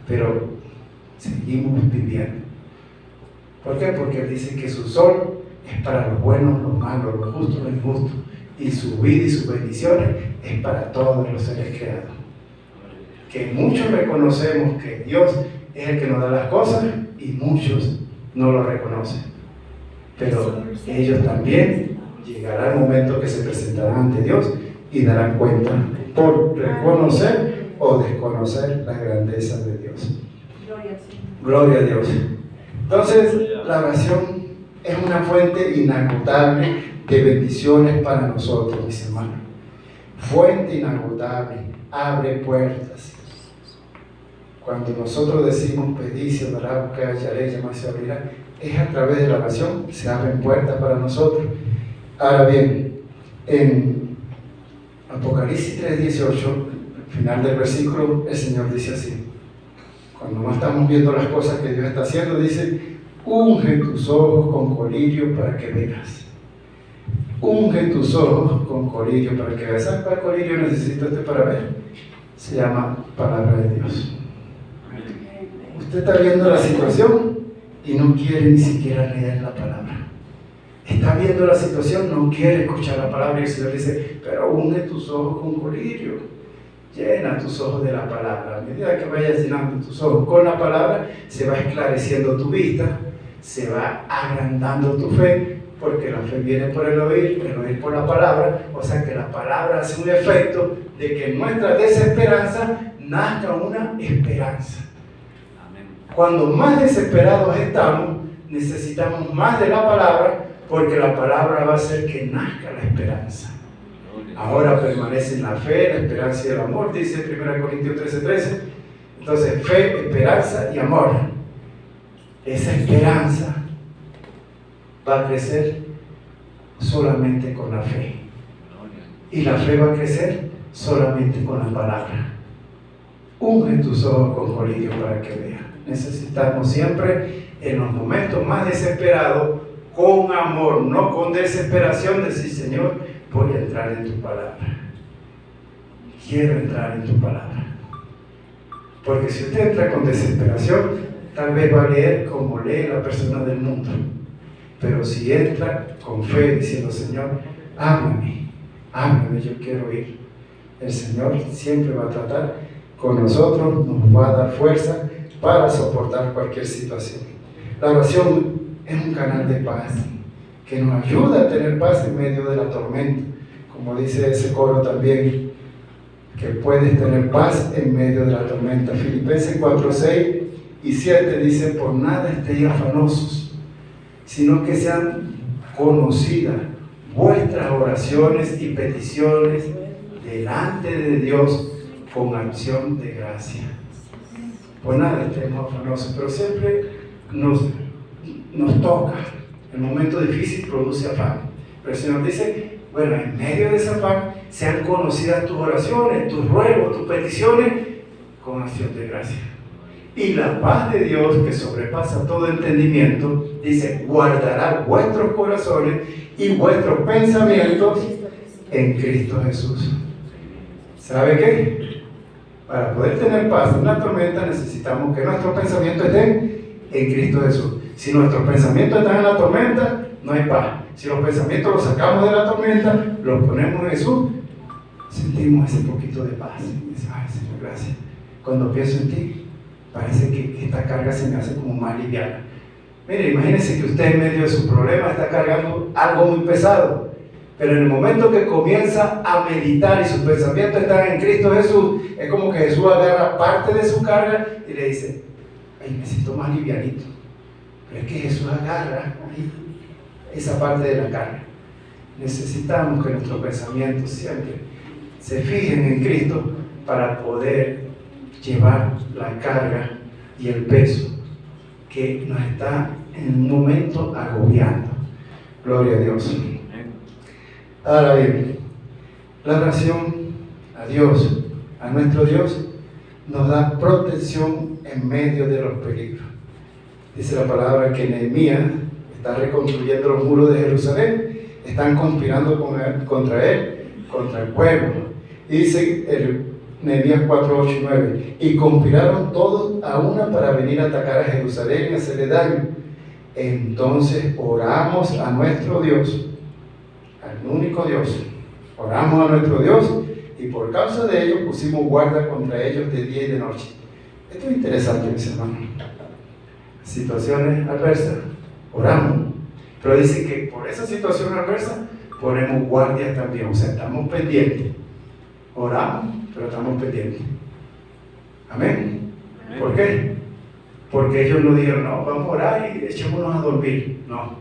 pero seguimos viviendo. ¿Por qué? Porque Él dice que su sol es para los buenos, los malos, los justos, los injustos. Y su vida y sus bendiciones es para todos los seres creados. Que muchos reconocemos que Dios es el que nos da las cosas y muchos no lo reconocen. Pero ellos también llegará el momento que se presentarán ante Dios y darán cuenta por reconocer o desconocer la grandeza de Dios. Gloria a Dios. Entonces, la oración es una fuente inagotable de bendiciones para nosotros, mis hermanos. Fuente inagotable, abre puertas. Cuando nosotros decimos: pedid, se os dará, buscad, hallaréis, llamad, se abrirá, es a través de la oración que se abren puertas para nosotros. Ahora bien, en Apocalipsis 3:18, al final del versículo, el Señor dice así: cuando no estamos viendo las cosas que Dios está haciendo, dice: unge tus ojos con colirio para que veas. Unge tus ojos con colirio para que veas. ¿Sabes cuál colirio necesita usted para ver? Se llama palabra de Dios. Usted está viendo la situación y no quiere ni siquiera leer la palabra. Está viendo la situación, no quiere escuchar la palabra, y el Señor dice: pero unge tus ojos con colirio. Llena tus ojos de la palabra. A medida que vayas llenando tus ojos con la palabra, se va esclareciendo tu vista, se va agrandando tu fe, porque la fe viene por el oír por la palabra. O sea que la palabra hace un efecto de que en nuestra desesperanza nazca una esperanza. Cuando más desesperados estamos, necesitamos más de la palabra, porque la palabra va a hacer que nazca la esperanza. Ahora permanecen la fe, la esperanza y el amor, dice 1 Corintios 13:13. Entonces, fe, esperanza y amor. Esa esperanza va a crecer solamente con la fe. Y la fe va a crecer solamente con la palabra. Unge tus ojos con colirio para que veas. Necesitamos siempre, en los momentos más desesperados, con amor, no con desesperación, decir: Señor, voy a entrar en tu palabra. Quiero entrar en tu palabra. Porque si usted entra con desesperación, tal vez va a leer como lee la persona del mundo. Pero si entra con fe, diciendo: Señor, háblame, yo quiero oír. El Señor siempre va a tratar con nosotros, nos va a dar fuerza para soportar cualquier situación. La oración es un canal de paz que nos ayuda a tener paz en medio de la tormenta. Como dice ese coro también, que puedes tener paz en medio de la tormenta. Filipenses 4, 6 y 7 dice: por nada estéis afanosos, sino que sean conocidas vuestras oraciones y peticiones delante de Dios con acción de gracia. Por nada estemos afanosos, pero siempre nos toca. El momento difícil produce afán. Pero el Señor dice: bueno, en medio de ese afán, sean conocidas tus oraciones, tus ruegos, tus peticiones con acción de gracia. Y la paz de Dios, que sobrepasa todo entendimiento, dice: guardará vuestros corazones y vuestros pensamientos en Cristo Jesús. ¿Sabe qué? Para poder tener paz en la tormenta necesitamos que nuestros pensamientos estén en Cristo Jesús. Si nuestros pensamientos están en la tormenta, no hay paz. Si los pensamientos los sacamos de la tormenta, los ponemos en Jesús, sentimos ese poquito de paz. Y dice: ay, Señor, gracias. Cuando pienso en ti, parece que esta carga se me hace como más liviana. Mire, imagínese que usted en medio de su problema está cargando algo muy pesado, pero en el momento que comienza a meditar y sus pensamientos están en Cristo Jesús, es como que Jesús agarra parte de su carga y le dice: ay, me siento más livianito. Pero es que Jesús agarra ahí esa parte de la carga. Necesitamos que nuestros pensamientos siempre se fijen en Cristo para poder llevar la carga y el peso que nos está en un momento agobiando. Gloria a Dios. Ahora bien, la oración a Dios, a nuestro Dios, nos da protección en medio de los peligros. Dice la palabra que Nehemías está reconstruyendo los muros de Jerusalén, están conspirando contra él, contra el pueblo. Y dice Nehemías 4, 8 y 9: y conspiraron todos a una para venir a atacar a Jerusalén y hacerle daño. Entonces oramos a nuestro Dios, al único Dios. Oramos a nuestro Dios y por causa de ello pusimos guarda contra ellos de día y de noche. Esto es interesante, mis hermanos. Situaciones adversas, oramos, pero dice que por esa situación adversa ponemos guardias también, o sea, estamos pendientes. Oramos, pero estamos pendientes. Amén. ¿Por qué? Porque ellos no dijeron: no, vamos a orar y echémonos a dormir. No,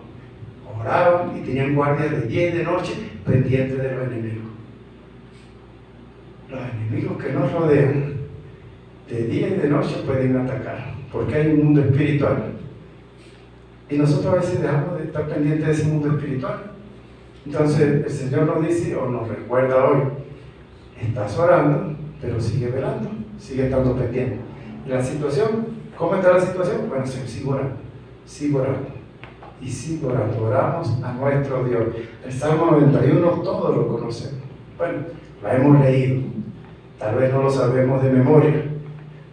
oraban y tenían guardias de día y de noche pendientes de los enemigos. Los enemigos que nos rodean de día y de noche pueden atacar, porque hay un mundo espiritual. Y nosotros a veces dejamos de estar pendientes de ese mundo espiritual. Entonces el Señor nos dice, o nos recuerda hoy: estás orando, pero sigue velando, sigue estando pendiente. ¿Y la situación? ¿Cómo está la situación? Bueno, sigo orando, sigo orando y sigo orando. Oramos a nuestro Dios. El Salmo 91 todos lo conocemos. Bueno, la hemos leído, tal vez no lo sabemos de memoria,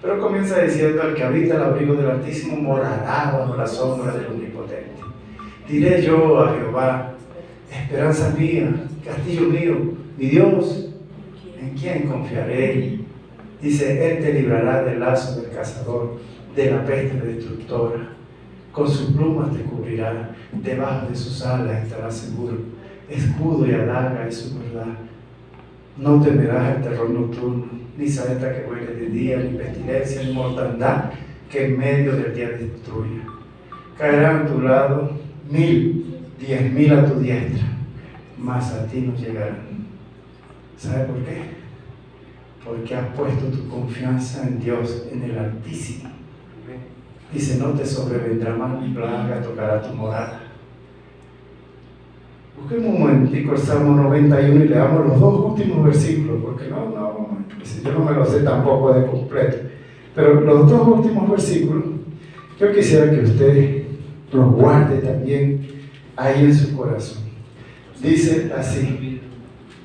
pero comienza diciendo: el que habita el abrigo del Altísimo morará bajo la sombra del Omnipotente. Diré yo a Jehová: esperanza mía, castillo mío, mi Dios, ¿en quién confiaré? Dice: Él te librará del lazo del cazador, de la peste destructora. Con sus plumas te cubrirá, debajo de sus alas estarás seguro. Escudo y adaga es su verdad. No temerás el terror nocturno, ni saeta que vuele de día, ni pestilencia, ni mortandad que en medio del día destruya. Caerán a tu lado 1000, 10,000 a tu diestra, mas a ti no llegarán. ¿Sabe por qué? Porque has puesto tu confianza en Dios, en el Altísimo. Dice: no te sobrevendrá mal ni plaga tocará tu morada. Busquemos un momentico el Salmo 91 y leamos los dos últimos versículos, porque yo no me lo sé tampoco de completo, pero los dos últimos versículos yo quisiera que usted los guarde también ahí en su corazón. Dice así,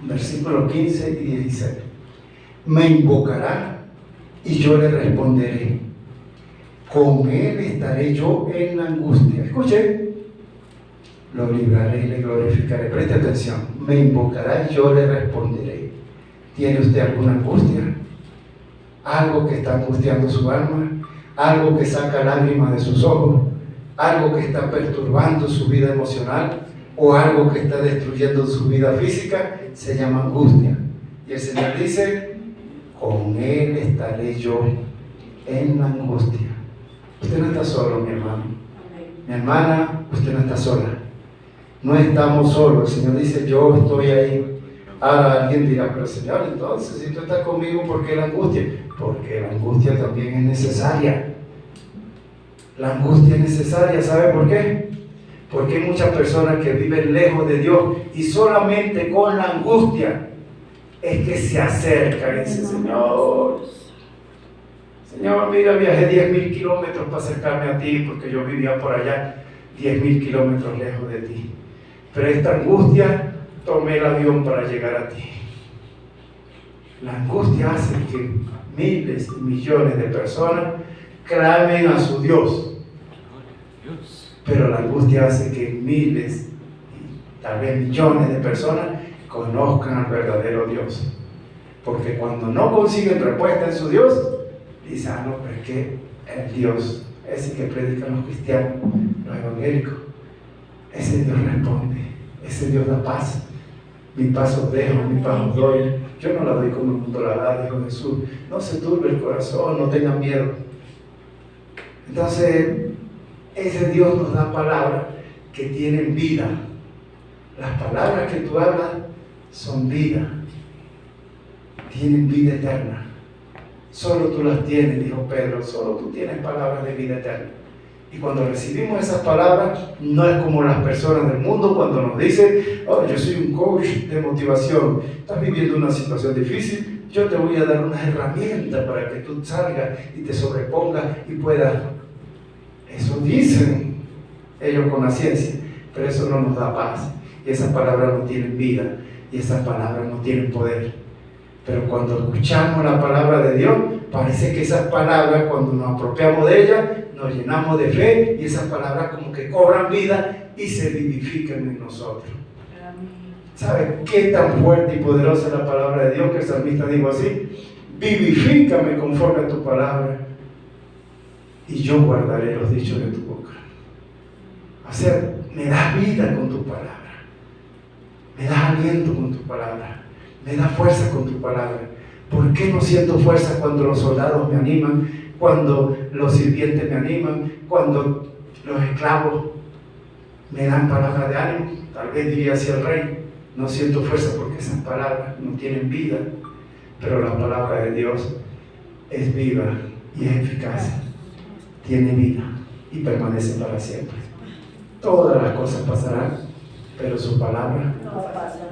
versículos 15 y 16: me invocará y yo le responderé, con él estaré yo en la angustia. Escuchen: lo libraré y le glorificaré. Preste atención: me invocará y yo le responderé. ¿Tiene usted alguna angustia? ¿Algo que está angustiando su alma? algo que saca lágrimas de sus ojos, algo que está perturbando su vida emocional o algo que está destruyendo su vida física, se llama angustia. Y el Señor dice, con Él estaré yo en la angustia. Usted no está solo, mi hermano. Mi hermana, usted no está sola. No estamos solos. El Señor dice, yo estoy ahí. Ahora alguien dirá, pero Señor, entonces, si tú estás conmigo, ¿por qué la angustia? Porque la angustia también es necesaria. La angustia es necesaria, ¿sabe por qué? Porque hay muchas personas que viven lejos de Dios y solamente con la angustia es que se acercan y dicen, Señor, mira, viajé 10,000 kilómetros para acercarme a ti porque yo vivía por allá 10,000 kilómetros lejos de ti. Pero esta angustia, tomé el avión para llegar a ti. La angustia hace que miles y millones de personas clamen a su Dios. Pero la angustia hace que miles, tal vez millones de personas conozcan al verdadero Dios. Porque cuando no consiguen respuesta en su Dios, dicen, no, pero es que el Dios, ese que predican los cristianos, los evangélicos, ese Dios responde, ese Dios da paz. Mi paz os dejo, mi paz os doy. Yo no la doy como el mundo la da, dijo Jesús. No se turbe el corazón, no tengan miedo. Entonces, ese Dios nos da palabras que tienen vida. Las palabras que tú hablas son vida. Tienen vida eterna. Solo tú las tienes, dijo Pedro, solo tú tienes palabras de vida eterna. Y cuando recibimos esas palabras, no es como las personas del mundo cuando nos dicen, oh, yo soy un coach de motivación, estás viviendo una situación difícil, yo te voy a dar unas herramientas para que tú salgas y te sobrepongas y puedas. Eso dicen ellos con la ciencia, pero eso no nos da paz. Y esas palabras no tienen vida, y esas palabras no tienen poder. Pero cuando escuchamos la palabra de Dios, parece que esas palabras, cuando nos apropiamos de ellas, nos llenamos de fe y esas palabras como que cobran vida y se vivifican en nosotros. ¿Sabe qué tan fuerte y poderosa es la palabra de Dios que el salmista dijo así? Vivifícame conforme a tu palabra y yo guardaré los dichos de tu boca. O sea, me das vida con tu palabra, me das aliento con tu palabra, me das fuerza con tu palabra. ¿Por qué no siento fuerza cuando los soldados me animan, cuando los sirvientes me animan, cuando los esclavos me dan palabras de ánimo? Tal vez diría así el rey, no siento fuerza porque esas palabras no tienen vida, pero la palabra de Dios es viva y es eficaz, tiene vida y permanece para siempre. Todas las cosas pasarán, pero su palabra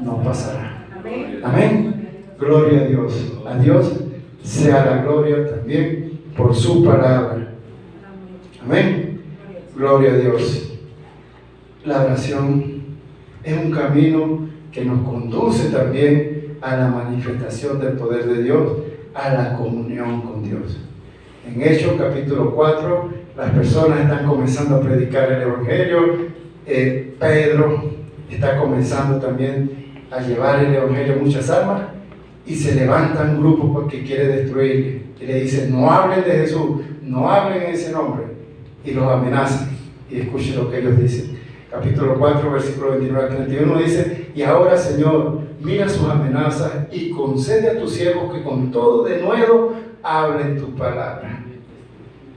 no pasará. Amén. Gloria a Dios. A Dios sea la gloria también por su palabra. Amén. Gloria a Dios. La oración es un camino que nos conduce también a la manifestación del poder de Dios, a la comunión con Dios. En Hechos capítulo 4, las personas están comenzando a predicar el Evangelio. Pedro está comenzando también a llevar el Evangelio a muchas almas. Y se levanta un grupo porque quiere destruirle. Y le dice, no hablen de Jesús, no hablen en ese nombre. Y los amenazan. Y escuchen lo que ellos dicen. Capítulo 4, versículo 29 al 31 dice, y ahora, Señor, mira sus amenazas y concede a tus siervos que con todo denuedo hablen tu palabra.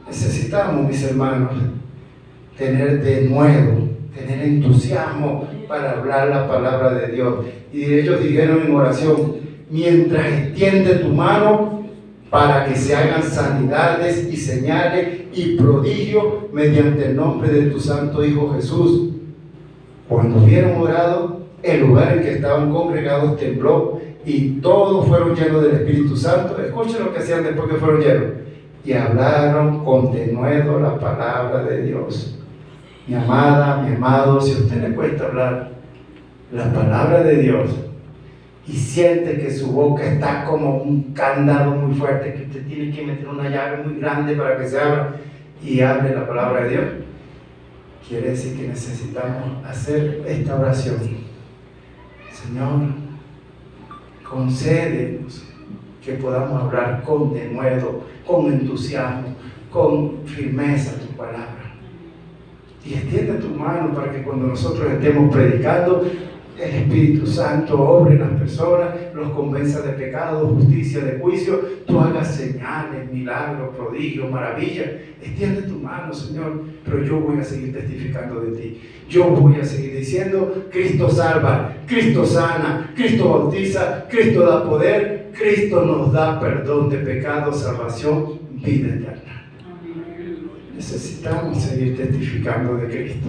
Necesitamos, mis hermanos, tener denuedo, tener entusiasmo para hablar la palabra de Dios. Y ellos dijeron en oración, mientras extiende tu mano para que se hagan sanidades y señales y prodigios mediante el nombre de tu santo Hijo Jesús. Cuando hubieron orado, el lugar en que estaban congregados tembló y todos fueron llenos del Espíritu Santo. Escuchen lo que hacían después que fueron llenos. Y hablaron con denuedo la palabra de Dios. Mi amada, mi amado, si a usted le cuesta hablar la palabra de Dios, y siente que su boca está como un candado muy fuerte, que usted tiene que meter una llave muy grande para que se abra y hable la palabra de Dios, quiere decir que necesitamos hacer esta oración. Señor, concédenos que podamos hablar con denuedo, con entusiasmo, con firmeza tu palabra. Y extiende tu mano para que cuando nosotros estemos predicando, el Espíritu Santo obre en las personas, los convenza de pecado, justicia, de juicio. Tú hagas señales, milagros, prodigios, maravillas. Extiende tu mano, Señor, pero yo voy a seguir testificando de ti. Yo voy a seguir diciendo: Cristo salva, Cristo sana, Cristo bautiza, Cristo da poder, Cristo nos da perdón de pecados, salvación, vida eterna. Necesitamos seguir testificando de Cristo.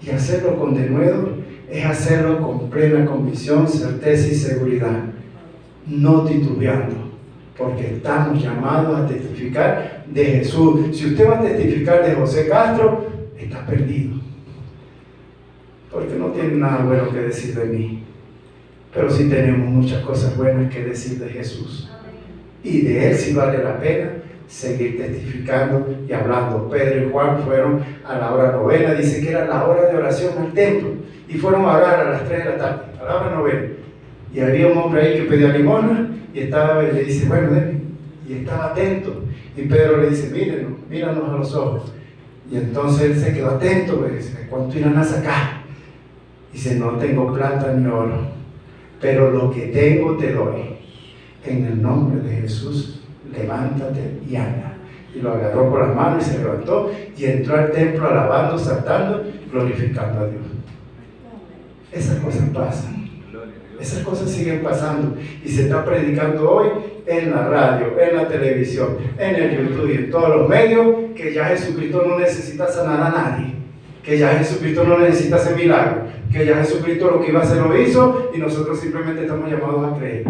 Y hacerlo con denuedo es hacerlo con plena convicción, certeza y seguridad, no titubeando, porque estamos llamados a testificar de Jesús. Si usted va a testificar de José Castro, está perdido, porque no tiene nada bueno que decir de mí, pero sí tenemos muchas cosas buenas que decir de Jesús, y de Él sí vale la pena seguir testificando y hablando. Pedro y Juan fueron a la hora novena, dice que era la hora de oración al templo, y fueron a orar a las 3 de la tarde, a la hora novena, y había un hombre ahí que pedía limosna, y le dice: bueno, denme, y estaba atento, y Pedro le dice: míranos a los ojos, y entonces él se quedó atento, pues, ¿cuánto irán a sacar? Dice: no tengo plata ni oro, pero lo que tengo te doy, en el nombre de Jesús, levántate y anda. Y lo agarró por las manos y se levantó y entró al templo alabando, saltando, glorificando a Dios. Esas cosas pasan, esas cosas siguen pasando, y se está predicando hoy en la radio, en la televisión, en el YouTube y en todos los medios, que ya Jesucristo no necesita sanar a nadie, que ya Jesucristo no necesita hacer milagros, que ya Jesucristo lo que iba a hacer lo hizo, y nosotros simplemente estamos llamados a creer.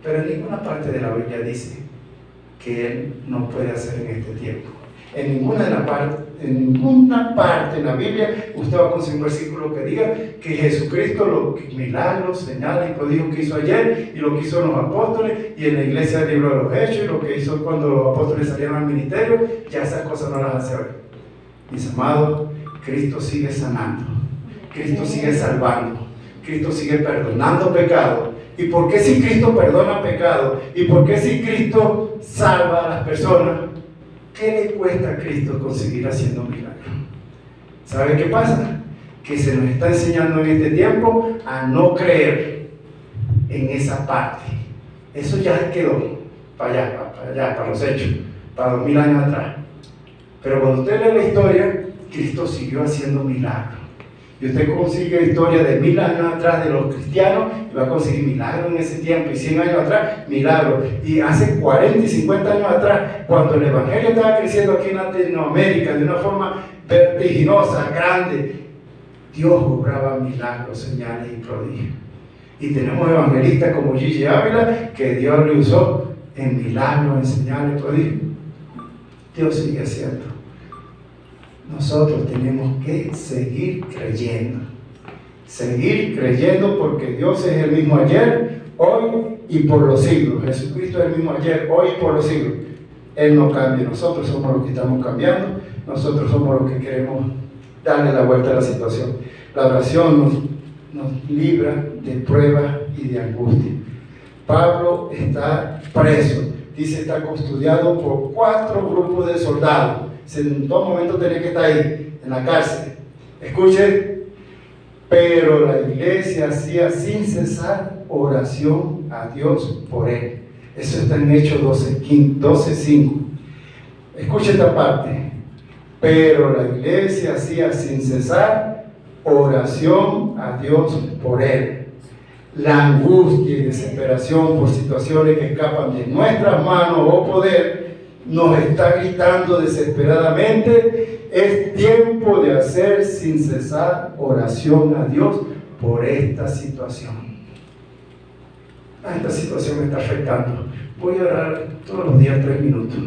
Pero en ninguna parte de la Biblia dice que Él no puede hacer en este tiempo. En ninguna parte en la Biblia usted va a conseguir un versículo que diga que Jesucristo, los milagros, señales y prodigios que hizo ayer, y lo que hizo en los apóstoles, y en la iglesia del libro de los Hechos, y lo que hizo cuando los apóstoles salieron al ministerio, ya esas cosas no las hace hoy. Mis amados, Cristo sigue sanando, Cristo sigue salvando, Cristo sigue perdonando pecados. ¿Y por qué si Cristo perdona pecados? ¿Y por qué si Cristo salva a las personas? ¿Qué le cuesta a Cristo conseguir haciendo milagros? ¿Sabe qué pasa? Que se nos está enseñando en este tiempo a no creer en esa parte. Eso ya quedó para allá, para los hechos, para 2000 años atrás. Pero cuando usted lee la historia, Cristo siguió haciendo milagros. Y usted consigue historia de 1000 años atrás de los cristianos, y va a conseguir milagros en ese tiempo, y 100 años atrás, milagros. Y hace 40 y 50 años atrás, cuando el Evangelio estaba creciendo aquí en Latinoamérica de una forma vertiginosa, grande, Dios obraba milagros, señales y prodigios. Y tenemos evangelistas como Gigi Ávila, que Dios le usó en milagros, en señales y prodigios. Dios sigue haciendo. Nosotros tenemos que seguir creyendo, porque Dios es el mismo ayer, hoy y por los siglos. Jesucristo es el mismo ayer, hoy y por los siglos. Él no cambia, nosotros somos los que estamos cambiando, nosotros somos los que queremos darle la vuelta a la situación. La oración nos libra de pruebas y de angustia. Pablo está preso, dice, está custodiado por 4 grupos de soldados. En todo momento tenía que estar ahí, en la cárcel. Escuche, pero la iglesia hacía sin cesar oración a Dios por él. Eso está en Hechos 12:5. Escuche esta parte. Pero la iglesia hacía sin cesar oración a Dios por él. La angustia y desesperación por situaciones que escapan de nuestras manos o poder nos está gritando desesperadamente: es tiempo de hacer sin cesar oración a Dios por esta situación. Esta situación me está afectando. Voy a orar todos los días 3 minutos.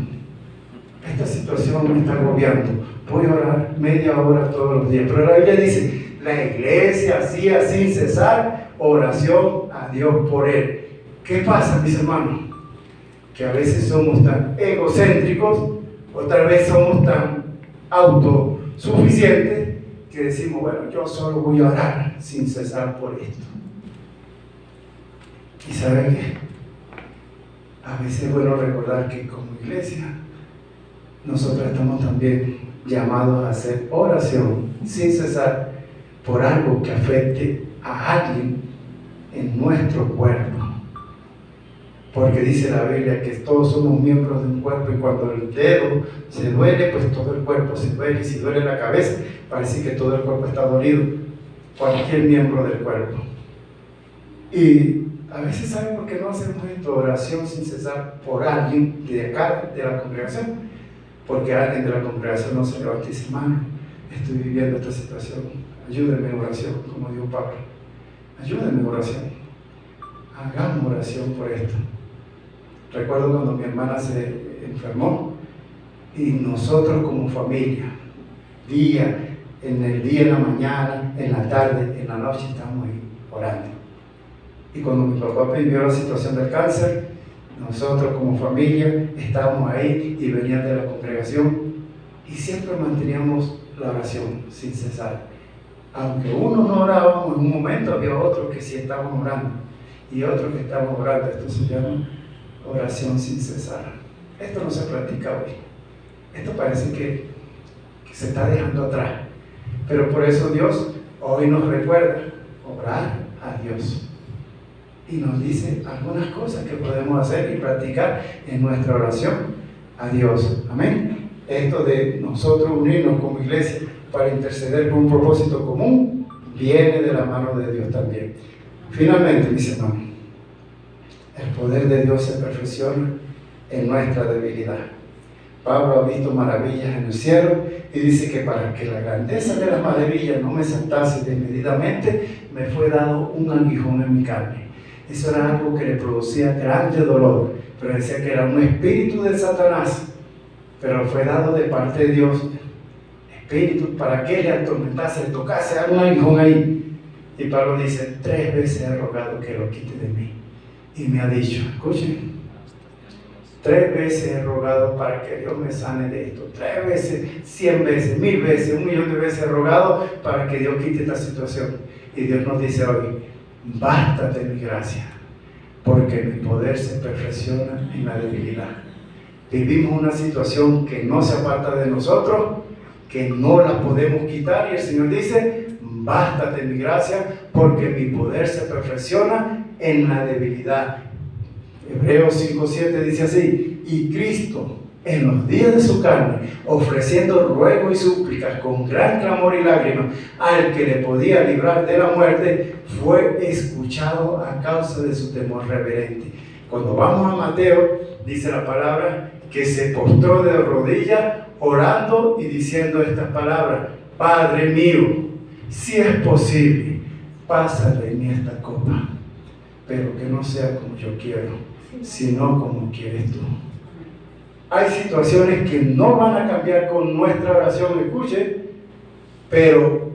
Esta situación me está agobiando. Voy a orar media hora todos los días. Pero la Biblia dice: la iglesia hacía sin cesar oración a Dios por él. ¿Qué pasa, mis hermanos? Que a veces somos tan egocéntricos, otra vez somos tan autosuficientes, que decimos: bueno, yo solo voy a orar sin cesar por esto. ¿Y saben qué? a veces es bueno recordar que como iglesia, nosotros estamos también llamados a hacer oración sin cesar por algo que afecte a alguien en nuestro cuerpo. Porque dice la Biblia que todos somos miembros de un cuerpo y cuando el dedo se duele, pues todo el cuerpo se duele. Y si duele la cabeza, parece que todo el cuerpo está dolido. Cualquier miembro del cuerpo. Y a veces, ¿saben por qué no hacemos esto? Oración sin cesar por alguien de acá, de la congregación. Porque alguien de la congregación no se levanta y dice, hermano, estoy viviendo esta situación. Ayúdenme en oración, como dijo Pablo. Ayúdenme en oración. Hagamos oración por esto. Recuerdo cuando mi hermana se enfermó y nosotros como familia, en el día, en la mañana, en la tarde, en la noche, estábamos ahí orando. Y cuando mi papá vivió la situación del cáncer, nosotros como familia estábamos ahí y venían de la congregación y siempre manteníamos la oración sin cesar. Aunque unos no orábamos, en un momento había otros que sí estaban orando y otros que estaban orando. Esto se llama oración sin cesar. Esto no se practica hoy. Esto parece que se está dejando atrás. Pero por eso Dios hoy nos recuerda orar a Dios. Y nos dice algunas cosas que podemos hacer y practicar en nuestra oración a Dios. Amén. Esto de nosotros unirnos como iglesia para interceder por un propósito común viene de la mano de Dios también. Finalmente, mis hermanos, el poder de Dios se perfecciona en nuestra debilidad. Pablo ha visto maravillas en el cielo y dice que para que la grandeza de las maravillas no me saltase desmedidamente, me fue dado un aguijón en mi carne. Eso era algo que le producía grande dolor, pero decía que era un espíritu de Satanás, pero fue dado de parte de Dios. Espíritu para que le atormentase, le tocase algún aguijón ahí. Y Pablo dice, 3 veces he rogado que lo quite de mí. Y me ha dicho, escuchen, 3 veces he rogado para que Dios me sane de esto. 3 veces, 100 veces, 1000 veces, 1.000.000 de veces he rogado para que Dios quite esta situación. Y Dios nos dice hoy, bástate mi gracia, porque mi poder se perfecciona en la debilidad. Vivimos una situación que no se aparta de nosotros, que no la podemos quitar, y el Señor dice, bástate mi gracia, porque mi poder se perfecciona en la debilidad. Hebreos 5:7 dice así, y Cristo en los días de su carne, ofreciendo ruego y súplicas con gran clamor y lágrimas al que le podía librar de la muerte, fue escuchado a causa de su temor reverente. Cuando vamos a Mateo, dice la palabra que se postró de rodillas orando y diciendo estas palabras, Padre mío, si es posible, pasa de mí esta copa, pero que no sea como yo quiero, sino como quieres tú. Hay situaciones que no van a cambiar con nuestra oración, escuche, pero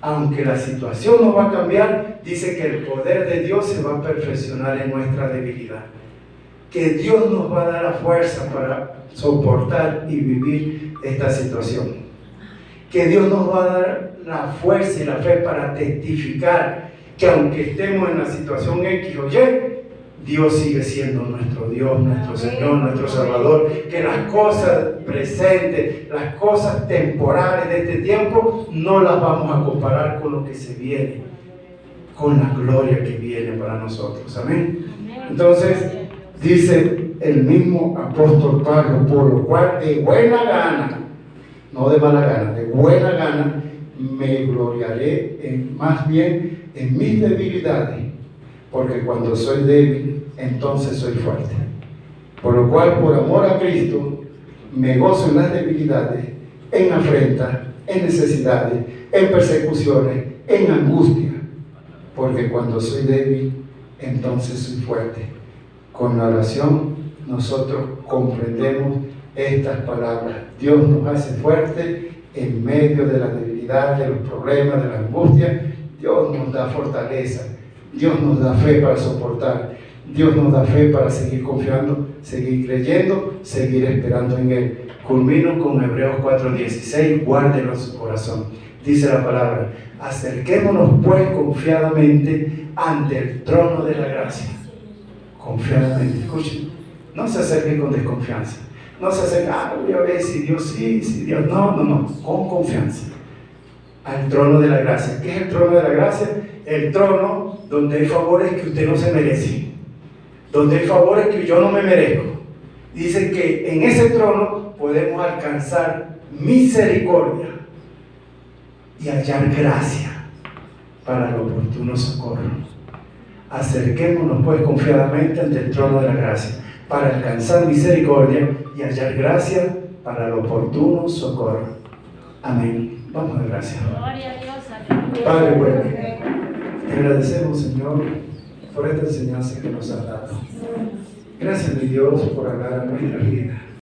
aunque la situación no va a cambiar, dice que el poder de Dios se va a perfeccionar en nuestra debilidad. Que Dios nos va a dar la fuerza para soportar y vivir esta situación. Que Dios nos va a dar la fuerza y la fe para testificar que aunque estemos en la situación X o Y, Dios sigue siendo nuestro Dios, nuestro Señor, nuestro Salvador. Que las cosas presentes, las cosas temporales de este tiempo, no las vamos a comparar con lo que se viene, con la gloria que viene para nosotros. Amén. Entonces, dice el mismo apóstol Pablo, por lo cual de buena gana, no de mala gana, de buena gana, me gloriaré más bien en mis debilidades, porque cuando soy débil, entonces soy fuerte. Por lo cual, por amor a Cristo, me gozo en las debilidades, en afrentas, en necesidades, en persecuciones, en angustia, porque cuando soy débil, entonces soy fuerte. Con la oración, nosotros comprendemos estas palabras. Dios nos hace fuertes en medio de la debilidad, de los problemas, de la angustia. Dios nos da fortaleza. Dios nos da fe para soportar. Dios nos da fe para seguir confiando, seguir creyendo, seguir esperando en Él. Culmino con Hebreos 4:16, guárdenlo en su corazón. Dice la palabra, acerquémonos pues confiadamente ante el trono de la gracia. Confiadamente, escuchen, No se acerque con desconfianza. No se acerque, voy a ver si Dios sí, si Dios no. Con confianza. Al trono de la gracia. ¿Qué es el trono de la gracia? El trono donde hay favores que usted no se merece. Donde hay favores que yo no me merezco. Dice que en ese trono podemos alcanzar misericordia y hallar gracia para el oportuno socorro. Acerquémonos pues confiadamente ante el trono de la gracia para alcanzar misericordia y hallar gracia para el oportuno socorro. Amén. Vamos a dar gracias. Gloria a Dios. Aleluya. Padre bueno, te agradecemos, Señor, por esta enseñanza que nos has dado. Gracias, mi Dios, por hablar a nuestra vida.